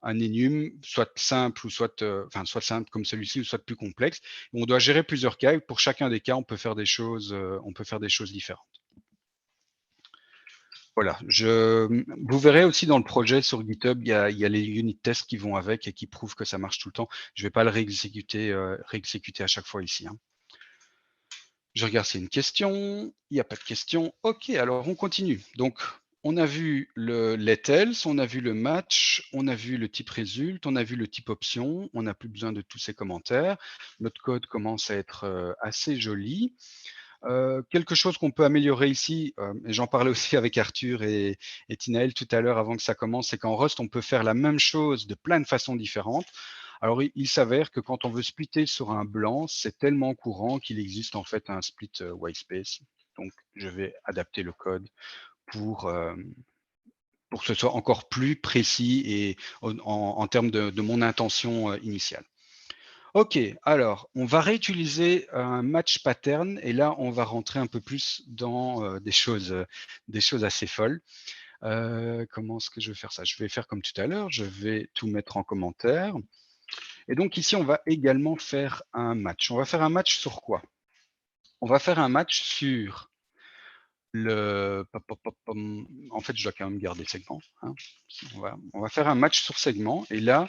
un enum, soit simple ou soit simple comme celui-ci, ou soit plus complexe. On doit gérer plusieurs cas, et pour chacun des cas, on peut faire des choses différentes. Voilà, vous verrez aussi dans le projet sur GitHub, il y a les unit tests qui vont avec et qui prouvent que ça marche tout le temps. Je ne vais pas le réexécuter à chaque fois ici. Hein. Je regarde s'il y a une question. Il n'y a pas de question. OK, alors on continue. Donc, on a vu le let else, on a vu le match, on a vu le type result, on a vu le type option. On n'a plus besoin de tous ces commentaires. Notre code commence à être assez joli. Quelque chose qu'on peut améliorer ici, et j'en parlais aussi avec Arthur et Tinaël tout à l'heure avant que ça commence, c'est qu'en Rust, on peut faire la même chose de plein de façons différentes. Alors, il s'avère que quand on veut splitter sur un blanc, c'est tellement courant qu'il existe en fait un split white space. Donc, je vais adapter le code pour que ce soit encore plus précis et en termes de mon intention initiale. OK, alors on va réutiliser un match pattern et là on va rentrer un peu plus dans des choses assez folles. Comment est-ce que je vais faire ça? Je vais faire comme tout à l'heure, je vais tout mettre en commentaire. Et donc ici on va également faire un match. On va faire un match sur quoi? On va faire un match sur en fait je dois quand même garder le segment. Hein. On va faire un match sur segment et là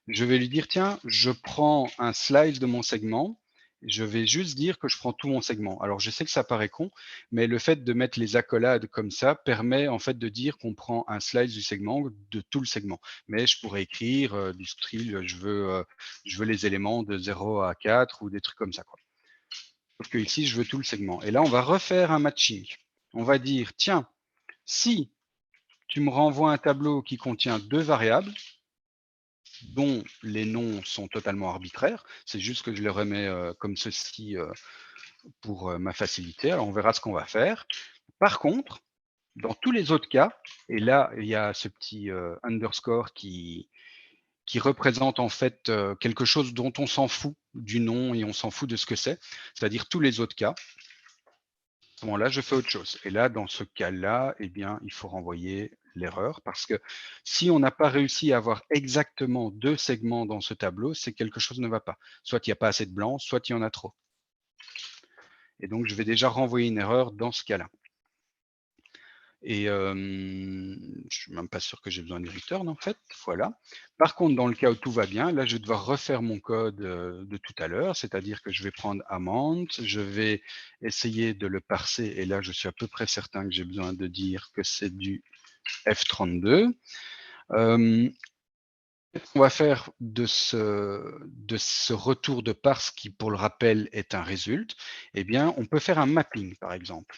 je vais lui dire, tiens, je prends un slice de mon segment, je vais juste dire que je prends tout mon segment. Alors, je sais que ça paraît con, mais le fait de mettre les accolades comme ça permet en fait de dire qu'on prend un slice du segment, de tout le segment. Mais je pourrais écrire du style, je veux les éléments de 0 à 4 ou des trucs comme ça. Quoi. Sauf que ici, je veux tout le segment. Et là, on va refaire un matching. On va dire, tiens, si tu me renvoies un tableau qui contient deux variables, dont les noms sont totalement arbitraires. C'est juste que je les remets comme ceci pour ma facilité. Alors, on verra ce qu'on va faire. Par contre, dans tous les autres cas, et là, il y a ce petit underscore qui représente en fait quelque chose dont on s'en fout du nom et on s'en fout de ce que c'est-à-dire tous les autres cas. À ce moment-là, je fais autre chose. Et là, dans ce cas-là, eh bien, il faut renvoyer l'erreur parce que si on n'a pas réussi à avoir exactement deux segments dans ce tableau, c'est que quelque chose ne va pas. Soit il n'y a pas assez de blanc, soit il y en a trop. Et donc, je vais déjà renvoyer une erreur dans ce cas-là. Et je suis même pas sûr que j'ai besoin du return en fait. Voilà. Par contre, dans le cas où tout va bien, là, je vais devoir refaire mon code de tout à l'heure, c'est-à-dire que je vais prendre amount, je vais essayer de le parser, et là, je suis à peu près certain que j'ai besoin de dire que c'est du F32. On va faire de ce retour de parse qui, pour le rappel, est un result, eh bien, on peut faire un mapping, par exemple.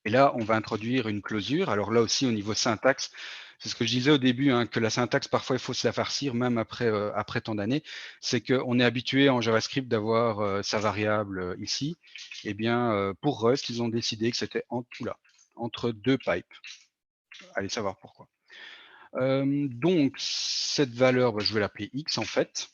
Et là, on va introduire une closure. Alors là aussi, au niveau syntaxe, c'est ce que je disais au début, hein, que la syntaxe, parfois, il faut se la farcir, même après tant d'années. C'est qu'on est habitué en JavaScript d'avoir sa variable ici. Eh bien, pour Rust, ils ont décidé que c'était entre deux pipes. Allez savoir pourquoi. Donc, cette valeur, je vais l'appeler X, en fait.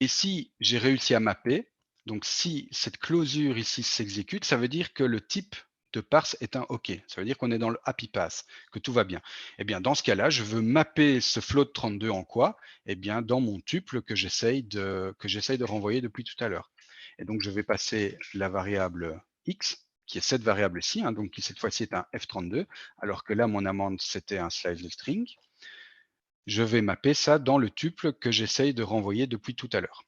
Et si j'ai réussi à mapper, donc si cette closure ici s'exécute, ça veut dire que le type de parse est un OK. Ça veut dire qu'on est dans le happy pass, que tout va bien. Eh bien, dans ce cas-là, je veux mapper ce float 32 en quoi? Eh bien, dans mon tuple que j'essaye de renvoyer depuis tout à l'heure. Et donc, je vais passer la variable X, qui est cette variable-ci, hein, donc qui cette fois-ci est un F32, alors que là, mon amende, c'était un slice de string. Je vais mapper ça dans le tuple que j'essaye de renvoyer depuis tout à l'heure.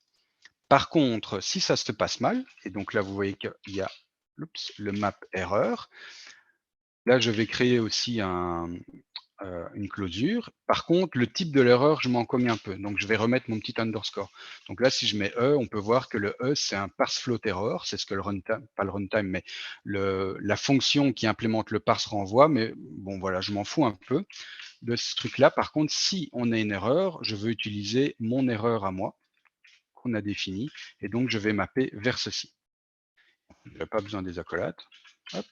Par contre, si ça se passe mal, et donc là, vous voyez qu'il y a le map erreur, là, je vais créer aussi une closure. Par contre, le type de l'erreur, je m'en cogne un peu. Donc, je vais remettre mon petit underscore. Donc là, si je mets E, on peut voir que le E, c'est un parse float error. C'est ce que le runtime, pas le runtime, mais la fonction qui implémente le parse renvoie. Mais bon, voilà, je m'en fous un peu de ce truc-là. Par contre, si on a une erreur, je veux utiliser mon erreur à moi qu'on a défini, et donc je vais mapper vers ceci. Je n'ai pas besoin des accolades. Hop.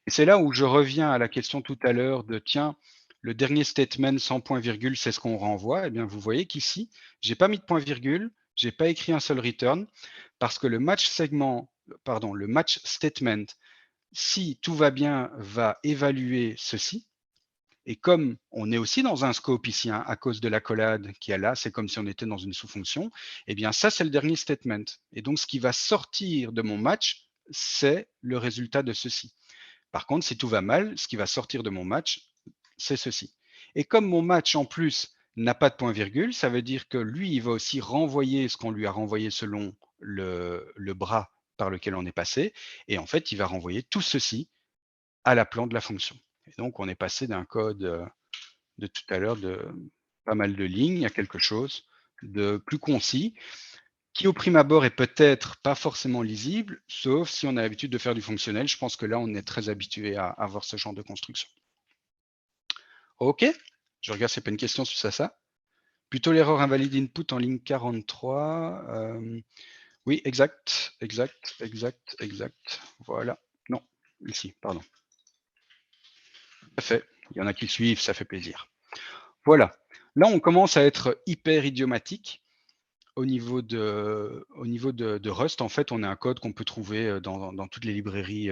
Et c'est là où je reviens à la question tout à l'heure de tiens, le dernier statement sans point virgule, c'est ce qu'on renvoie. Eh bien, vous voyez qu'ici, j'ai pas mis de point virgule, j'ai pas écrit un seul return, parce que le match statement, si tout va bien, va évaluer ceci. Et comme on est aussi dans un scope ici, hein, à cause de l'accolade qu'il y a là, c'est comme si on était dans une sous-fonction, eh bien ça, c'est le dernier statement. Et donc, ce qui va sortir de mon match, c'est le résultat de ceci. Par contre, si tout va mal, ce qui va sortir de mon match, c'est ceci. Et comme mon match, en plus, n'a pas de point-virgule, ça veut dire que lui, il va aussi renvoyer ce qu'on lui a renvoyé selon le bras par lequel on est passé. Et en fait, il va renvoyer tout ceci à l'appelant de la fonction. Et donc, on est passé d'un code de tout à l'heure de pas mal de lignes à quelque chose de plus concis, qui au prime abord est peut-être pas forcément lisible, sauf si on a l'habitude de faire du fonctionnel. Je pense que là, on est très habitué à avoir ce genre de construction. OK, je regarde s'il n'y a pas une question sur ça. Plutôt l'erreur invalide input en ligne 43. Oui, exact. Voilà. Non, ici, pardon. Tout à fait. Il y en a qui suivent, ça fait plaisir. Voilà. Là, on commence à être hyper idiomatique. Au niveau de Rust, en fait, on a un code qu'on peut trouver dans toutes les librairies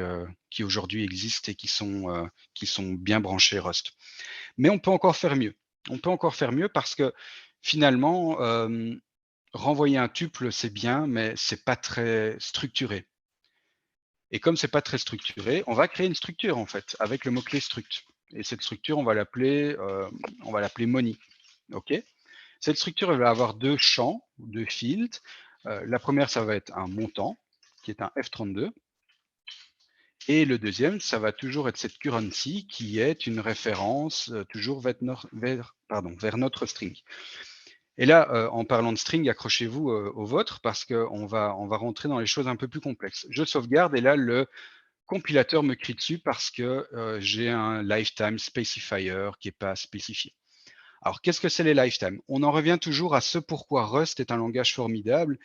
qui aujourd'hui existent et qui sont bien branchées Rust. Mais on peut encore faire mieux. On peut encore faire mieux parce que finalement, renvoyer un tuple, c'est bien, mais c'est pas très structuré. Et comme c'est pas très structuré, on va créer une structure en fait avec le mot-clé struct. Et cette structure, on va l'appeler money. OK ? Cette structure elle va avoir deux champs, deux fields. La première, ça va être un montant, qui est un F32. Et le deuxième, ça va toujours être cette currency, qui est une référence toujours vers notre string. Et là, en parlant de string, accrochez-vous au vôtre, parce qu'on va rentrer dans les choses un peu plus complexes. Je sauvegarde, et là, le compilateur me crie dessus parce que j'ai un lifetime specifier qui n'est pas spécifié. Alors, qu'est-ce que c'est les lifetime? On en revient toujours à ce pourquoi Rust est un langage formidable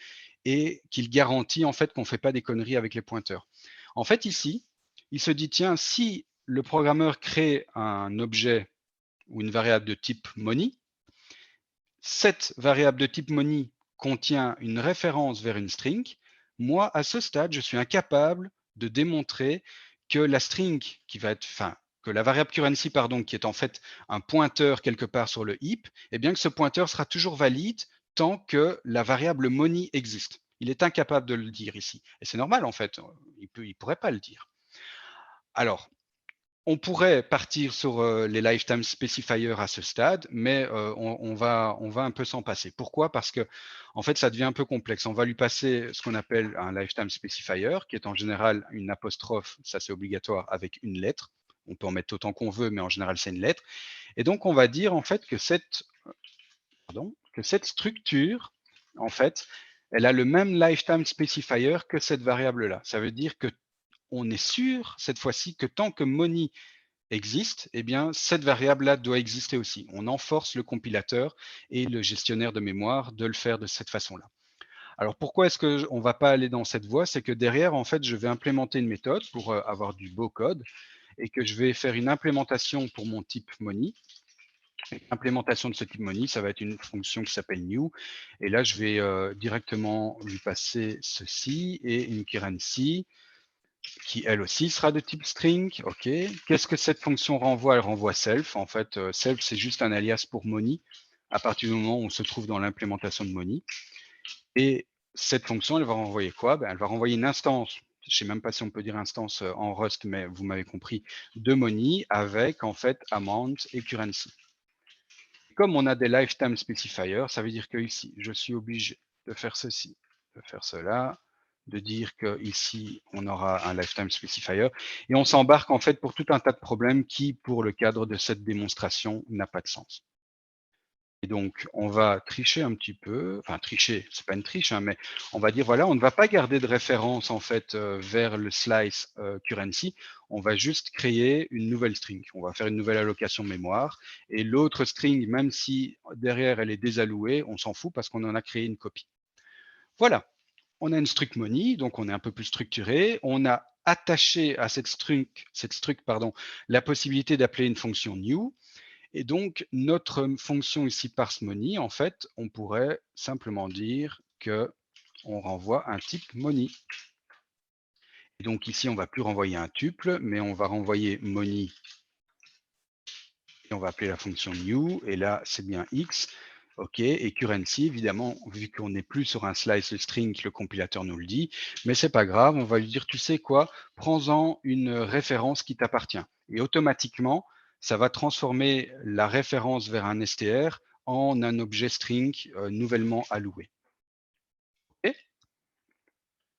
et qu'il garantit en fait qu'on ne fait pas des conneries avec les pointeurs. En fait, ici, il se dit, tiens, si le programmeur crée un objet ou une variable de type money, cette variable de type money contient une référence vers une string. Moi, à ce stade, je suis incapable de démontrer que la string qui va être, que la variable currency, qui est en fait un pointeur quelque part sur le heap, eh bien que ce pointeur sera toujours valide tant que la variable money existe. Il est incapable de le dire ici. Et c'est normal, en fait. Il ne pourrait pas le dire. Alors, On pourrait partir sur les lifetime specifiers à ce stade, mais on va un peu s'en passer. Pourquoi? Parce que en fait, ça devient un peu complexe. On va lui passer ce qu'on appelle un lifetime specifier, qui est en général une apostrophe, ça c'est obligatoire, avec une lettre. On peut en mettre autant qu'on veut, mais en général, c'est une lettre. Et donc, on va dire en fait que cette structure, en fait, elle a le même lifetime specifier que cette variable-là. Ça veut dire que on est sûr, cette fois-ci, que tant que money existe, eh bien, cette variable-là doit exister aussi. On enforce le compilateur et le gestionnaire de mémoire de le faire de cette façon-là. Alors, pourquoi est-ce qu'on ne va pas aller dans cette voie? C'est que derrière, en fait, je vais implémenter une méthode pour avoir du beau code et que je vais faire une implémentation pour mon type money. L'implémentation de ce type money, ça va être une fonction qui s'appelle new. Et là, je vais directement lui passer ceci et une currency qui elle aussi sera de type string. OK. Qu'est-ce que cette fonction renvoie? Elle renvoie self. En fait, self, c'est juste un alias pour money à partir du moment où on se trouve dans l'implémentation de money. Et cette fonction, elle va renvoyer quoi? Elle va renvoyer une instance. Je ne sais même pas si on peut dire instance en Rust, mais vous m'avez compris, de money avec en fait amount et currency. Comme on a des lifetime specifiers, ça veut dire que ici, je suis obligé de faire ceci, de faire cela, de dire que ici on aura un lifetime specifier, et on s'embarque en fait pour tout un tas de problèmes qui, pour le cadre de cette démonstration, n'a pas de sens. Et donc, on va tricher un petit peu, enfin tricher, c'est pas une triche, hein, mais on va dire voilà, on ne va pas garder de référence en fait vers le slice currency, on va juste créer une nouvelle string. On va faire une nouvelle allocation mémoire et l'autre string, même si derrière elle est désallouée, on s'en fout parce qu'on en a créé une copie. Voilà, on a une struct money, donc on est un peu plus structuré. On a attaché à cette struct, la possibilité d'appeler une fonction new. Et donc, notre fonction ici parseMoney, en fait, on pourrait simplement dire que on renvoie un type money. Et donc ici, on ne va plus renvoyer un tuple, mais on va renvoyer money. Et on va appeler la fonction new. Et là, c'est bien x. OK. Et currency, évidemment, vu qu'on n'est plus sur un slice de string, le compilateur nous le dit. Mais c'est pas grave, on va lui dire, tu sais quoi, prends-en une référence qui t'appartient. Et automatiquement, ça va transformer la référence vers un str en un objet string nouvellement alloué. OK.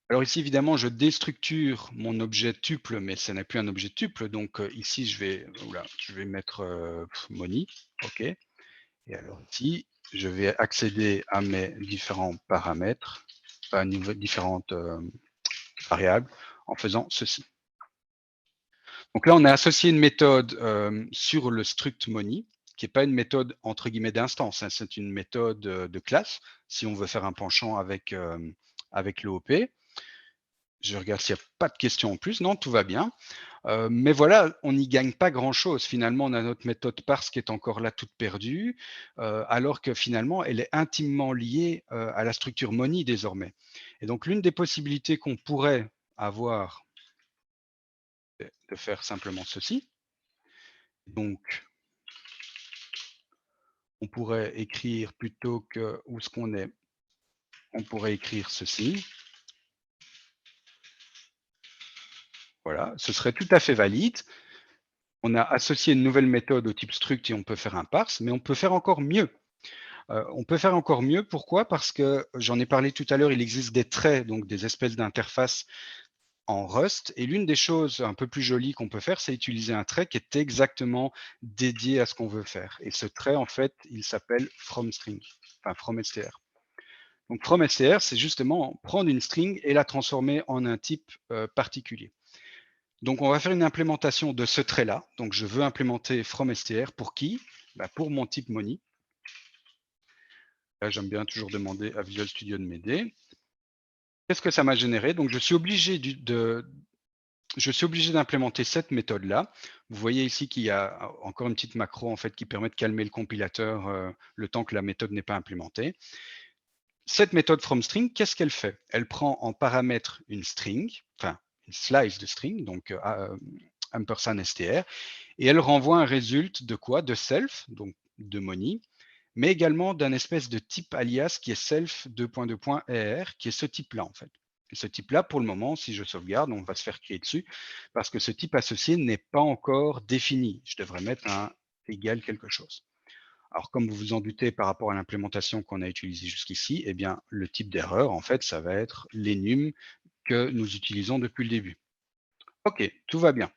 Alors ici, évidemment, je déstructure mon objet tuple, mais ce n'est plus un objet tuple. Donc ici, je vais mettre money. OK. Et alors ici, je vais accéder à mes différents paramètres, à différentes variables, en faisant ceci. Donc là, on a associé une méthode sur le struct money, qui n'est pas une méthode entre guillemets d'instance, hein, c'est une méthode de classe, si on veut faire un penchant avec l'OOP. Je regarde s'il n'y a pas de questions en plus. Non, tout va bien. Mais voilà, on n'y gagne pas grand-chose. Finalement, on a notre méthode parse qui est encore là toute perdue, alors que finalement, elle est intimement liée à la structure money désormais. Et donc, l'une des possibilités qu'on pourrait avoir, c'est de faire simplement ceci. Donc, on pourrait écrire plutôt que où est-ce qu'on est, on pourrait écrire ceci. Voilà, ce serait tout à fait valide. On a associé une nouvelle méthode au type struct et on peut faire un parse, mais on peut faire encore mieux. On peut faire encore mieux. Pourquoi? Parce que j'en ai parlé tout à l'heure, il existe des traits, donc des espèces d'interfaces en Rust. Et l'une des choses un peu plus jolies qu'on peut faire, c'est utiliser un trait qui est exactement dédié à ce qu'on veut faire. Et ce trait, en fait, il s'appelle fromString, enfin fromStr. Donc fromStr, c'est justement prendre une string et la transformer en un type particulier. Donc, on va faire une implémentation de ce trait-là. Donc, je veux implémenter fromStr pour qui? Pour mon type money. Là, j'aime bien toujours demander à Visual Studio de m'aider. Qu'est-ce que ça m'a généré? Donc, je suis obligé d'implémenter cette méthode-là. Vous voyez ici qu'il y a encore une petite macro en fait, qui permet de calmer le compilateur le temps que la méthode n'est pas implémentée. Cette méthode fromString, qu'est-ce qu'elle fait? Elle prend en paramètre une string, enfin une slice de string, donc $str, et elle renvoie un résulte de quoi? De self, donc de money, mais également d'un espèce de type alias qui est self:2.2.er, qui est ce type-là en fait. Et ce type-là, pour le moment, si je sauvegarde, on va se faire crier dessus parce que ce type associé n'est pas encore défini. Je devrais mettre un égal quelque chose. Alors, comme vous vous en doutez par rapport à l'implémentation qu'on a utilisée jusqu'ici, eh bien, le type d'erreur, en fait, ça va être l'enum que nous utilisons depuis le début. OK, tout va bien.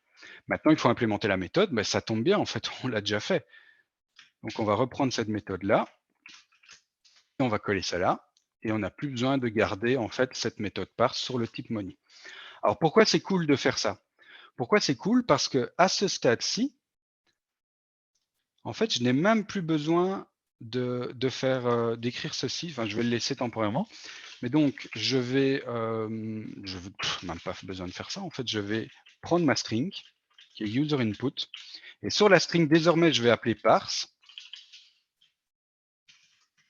Maintenant, il faut implémenter la méthode. Ben, ça tombe bien, en fait, on l'a déjà fait. Donc, on va reprendre cette méthode-là. On va coller ça là. Et on n'a plus besoin de garder, en fait, cette méthode parse sur le type money. Alors, pourquoi c'est cool de faire ça? Pourquoi c'est cool? Parce que à ce stade-ci, en fait, je n'ai même plus besoin d'écrire ceci. Enfin, je vais le laisser temporairement. Mais donc, je vais même pas besoin de faire ça. En fait, je vais prendre ma string, qui est user input. Et sur la string, désormais, je vais appeler parse.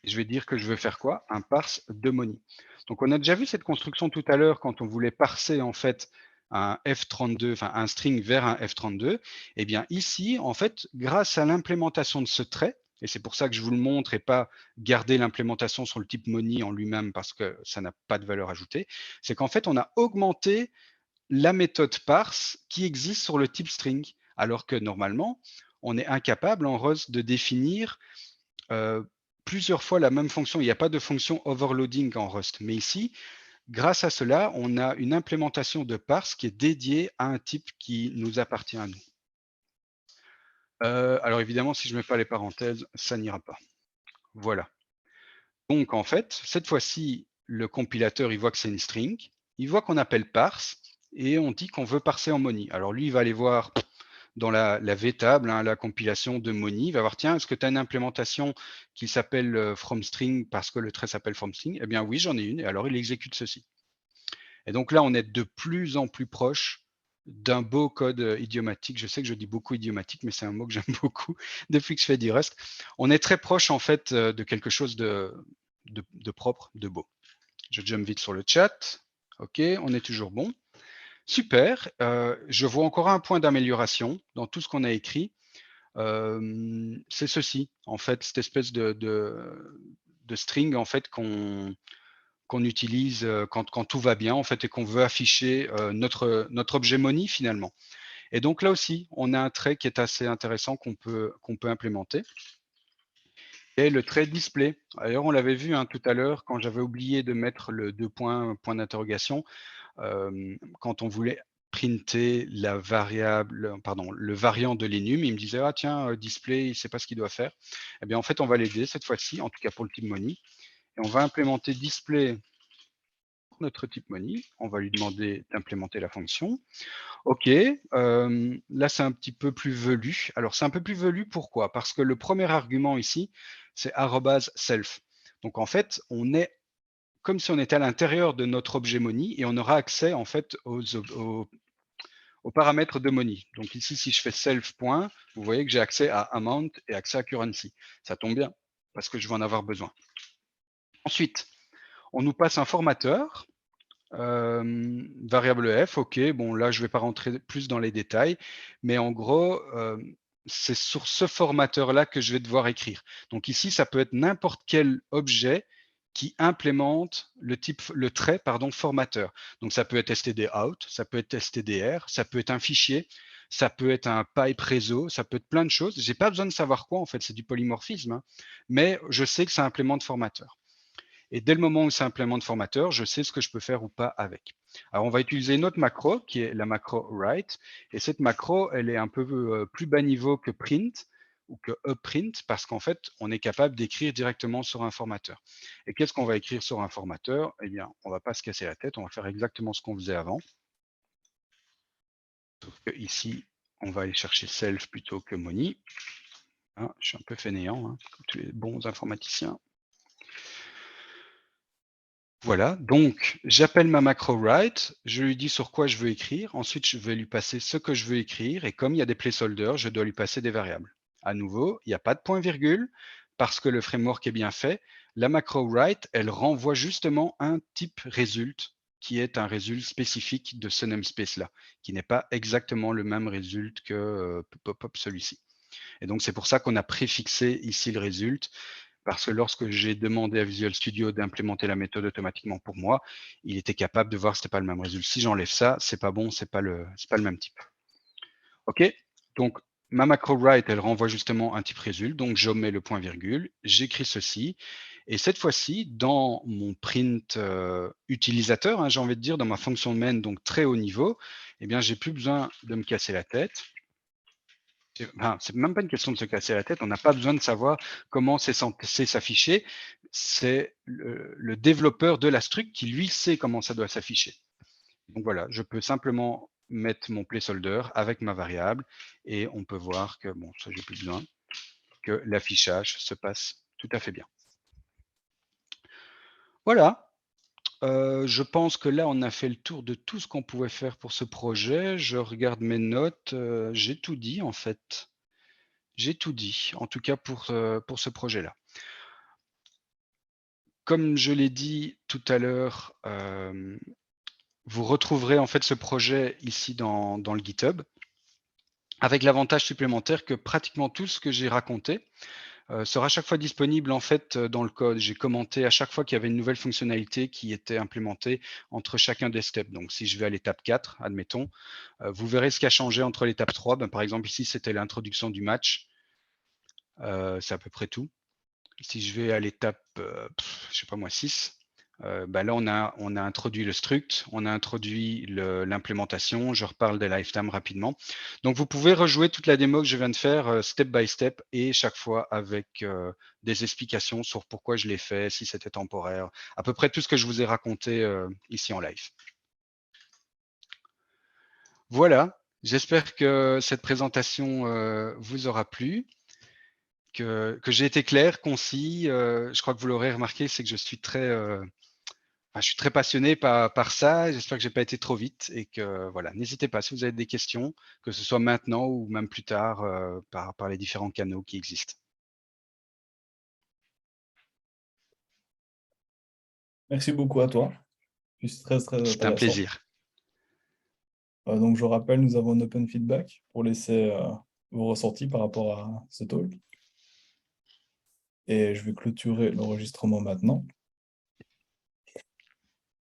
Je vais dire que je veux faire quoi? Un parse de money. Donc, on a déjà vu cette construction tout à l'heure quand on voulait parser en fait un F32, enfin un string vers un F32. Eh bien, ici, en fait, grâce à l'implémentation de ce trait, et c'est pour ça que je vous le montre et pas garder l'implémentation sur le type money en lui-même parce que ça n'a pas de valeur ajoutée, c'est qu'en fait, on a augmenté la méthode parse qui existe sur le type string, alors que normalement, on est incapable en Rust de définir plusieurs fois la même fonction. Il n'y a pas de fonction overloading en Rust. Mais ici, grâce à cela, on a une implémentation de parse qui est dédiée à un type qui nous appartient à nous. Alors évidemment, si je ne mets pas les parenthèses, ça n'ira pas. Voilà. Donc en fait, cette fois-ci, le compilateur, il voit que c'est une string, il voit qu'on appelle parse, et on dit qu'on veut parser en money. Alors lui, il va aller voir dans la V-table, la compilation de Moni, il va voir, tiens, est-ce que tu as une implémentation qui s'appelle FromString parce que le trait s'appelle FromString? Eh bien oui, j'en ai une, et alors il exécute ceci. Et donc là, on est de plus en plus proche d'un beau code idiomatique. Je sais que je dis beaucoup idiomatique, mais c'est un mot que j'aime beaucoup depuis que je fais du Rust. On est très proche, en fait, de quelque chose de propre, de beau. Je jump vite sur le chat. OK, on est toujours bon. Super. Je vois encore un point d'amélioration dans tout ce qu'on a écrit. C'est ceci, en fait, cette espèce de string en fait qu'on utilise quand tout va bien en fait et qu'on veut afficher notre objet money finalement. Et donc là aussi, on a un trait qui est assez intéressant qu'on peut implémenter. Et le trait display. D'ailleurs, on l'avait vu tout à l'heure quand j'avais oublié de mettre le point d'interrogation. Quand on voulait printer la variable, pardon, le variant de l'enum, il me disait, ah tiens, display, il ne sait pas ce qu'il doit faire. Eh bien, en fait, on va l'aider cette fois-ci, en tout cas pour le type money. Et on va implémenter display pour notre type money. On va lui demander d'implémenter la fonction. OK, là, c'est un petit peu plus velu. Alors, c'est un peu plus velu, pourquoi? Parce que le premier argument ici, c'est @self. Donc, en fait, on est comme si on était à l'intérieur de notre objet money et on aura accès en fait aux paramètres de money. Donc ici, si je fais self point, vous voyez que j'ai accès à amount et accès à currency. Ça tombe bien parce que je vais en avoir besoin. Ensuite, on nous passe un formateur, variable f, ok, bon là je ne vais pas rentrer plus dans les détails, mais en gros, c'est sur ce formateur-là que je vais devoir écrire. Donc ici, ça peut être n'importe quel objet qui implémente le trait formateur. Donc ça peut être std_out, ça peut être stdr, ça peut être un fichier, ça peut être un pipe réseau, ça peut être plein de choses. J'ai pas besoin de savoir quoi en fait, c'est du polymorphisme, hein, mais je sais que ça implémente formateur. Et dès le moment où ça implémente formateur, je sais ce que je peux faire ou pas avec. Alors, on va utiliser une autre macro qui est la macro write. Et cette macro, elle est un peu plus bas niveau que print ou que upprint parce qu'en fait, on est capable d'écrire directement sur un formateur. Et qu'est-ce qu'on va écrire sur un formateur? Eh bien, on ne va pas se casser la tête, on va faire exactement ce qu'on faisait avant. Sauf que ici, on va aller chercher self plutôt que money. Ah, je suis un peu fainéant, hein, comme tous les bons informaticiens. Voilà, donc j'appelle ma macro write, je lui dis sur quoi je veux écrire, ensuite je vais lui passer ce que je veux écrire, et comme il y a des placeholders, je dois lui passer des variables. À nouveau, il n'y a pas de point-virgule, parce que le framework est bien fait. La macro write, elle renvoie justement un type result, qui est un result spécifique de ce namespace-là, qui n'est pas exactement le même result que celui-ci. Et donc c'est pour ça qu'on a préfixé ici le result, parce que lorsque j'ai demandé à Visual Studio d'implémenter la méthode automatiquement pour moi, il était capable de voir que ce n'était pas le même résultat. Si j'enlève ça, c'est pas bon, c'est pas le même type. OK, donc ma macro write, elle renvoie justement un type résulte, donc j'omets le point virgule, j'écris ceci, et cette fois-ci, dans mon print utilisateur, hein, j'ai envie de dire, dans ma fonction main, donc très haut niveau, eh bien, j'ai plus besoin de me casser la tête. Enfin, c'est même pas une question de se casser la tête, on n'a pas besoin de savoir comment c'est s'afficher, c'est le développeur de la struct qui, lui, sait comment ça doit s'afficher. Donc voilà, je peux simplement mettre mon placeholder avec ma variable et on peut voir que, bon, ça j'ai plus besoin, que l'affichage se passe tout à fait bien. Voilà, je pense que là, on a fait le tour de tout ce qu'on pouvait faire pour ce projet. Je regarde mes notes, j'ai tout dit en fait. J'ai tout dit, en tout cas pour ce projet-là. Comme je l'ai dit tout à l'heure, vous retrouverez en fait ce projet ici dans le GitHub, avec l'avantage supplémentaire que pratiquement tout ce que j'ai raconté sera à chaque fois disponible en fait dans le code. J'ai commenté à chaque fois qu'il y avait une nouvelle fonctionnalité qui était implémentée entre chacun des steps. Donc si je vais à l'étape 4, admettons, vous verrez ce qui a changé entre l'étape 3. Ben, par exemple, ici, c'était l'introduction du match. C'est à peu près tout. Si je vais à l'étape, je sais pas moi, 6, bah là, on a introduit le struct, on a introduit l'implémentation. Je reparle des lifetime rapidement. Donc, vous pouvez rejouer toute la démo que je viens de faire step by step et chaque fois avec des explications sur pourquoi je l'ai fait, si c'était temporaire, à peu près tout ce que je vous ai raconté ici en live. Voilà, j'espère que cette présentation vous aura plu. Que j'ai été clair, concis. Je crois que vous l'aurez remarqué, c'est que je suis très passionné par ça. J'espère que j'ai pas été trop vite et que voilà, n'hésitez pas si vous avez des questions, que ce soit maintenant ou même plus tard par les différents canaux qui existent. Merci beaucoup à toi. C'est très, très C'était un intéressant. plaisir. Donc, je rappelle, nous avons un open feedback pour laisser vos ressentis par rapport à ce talk. Et je vais clôturer l'enregistrement maintenant.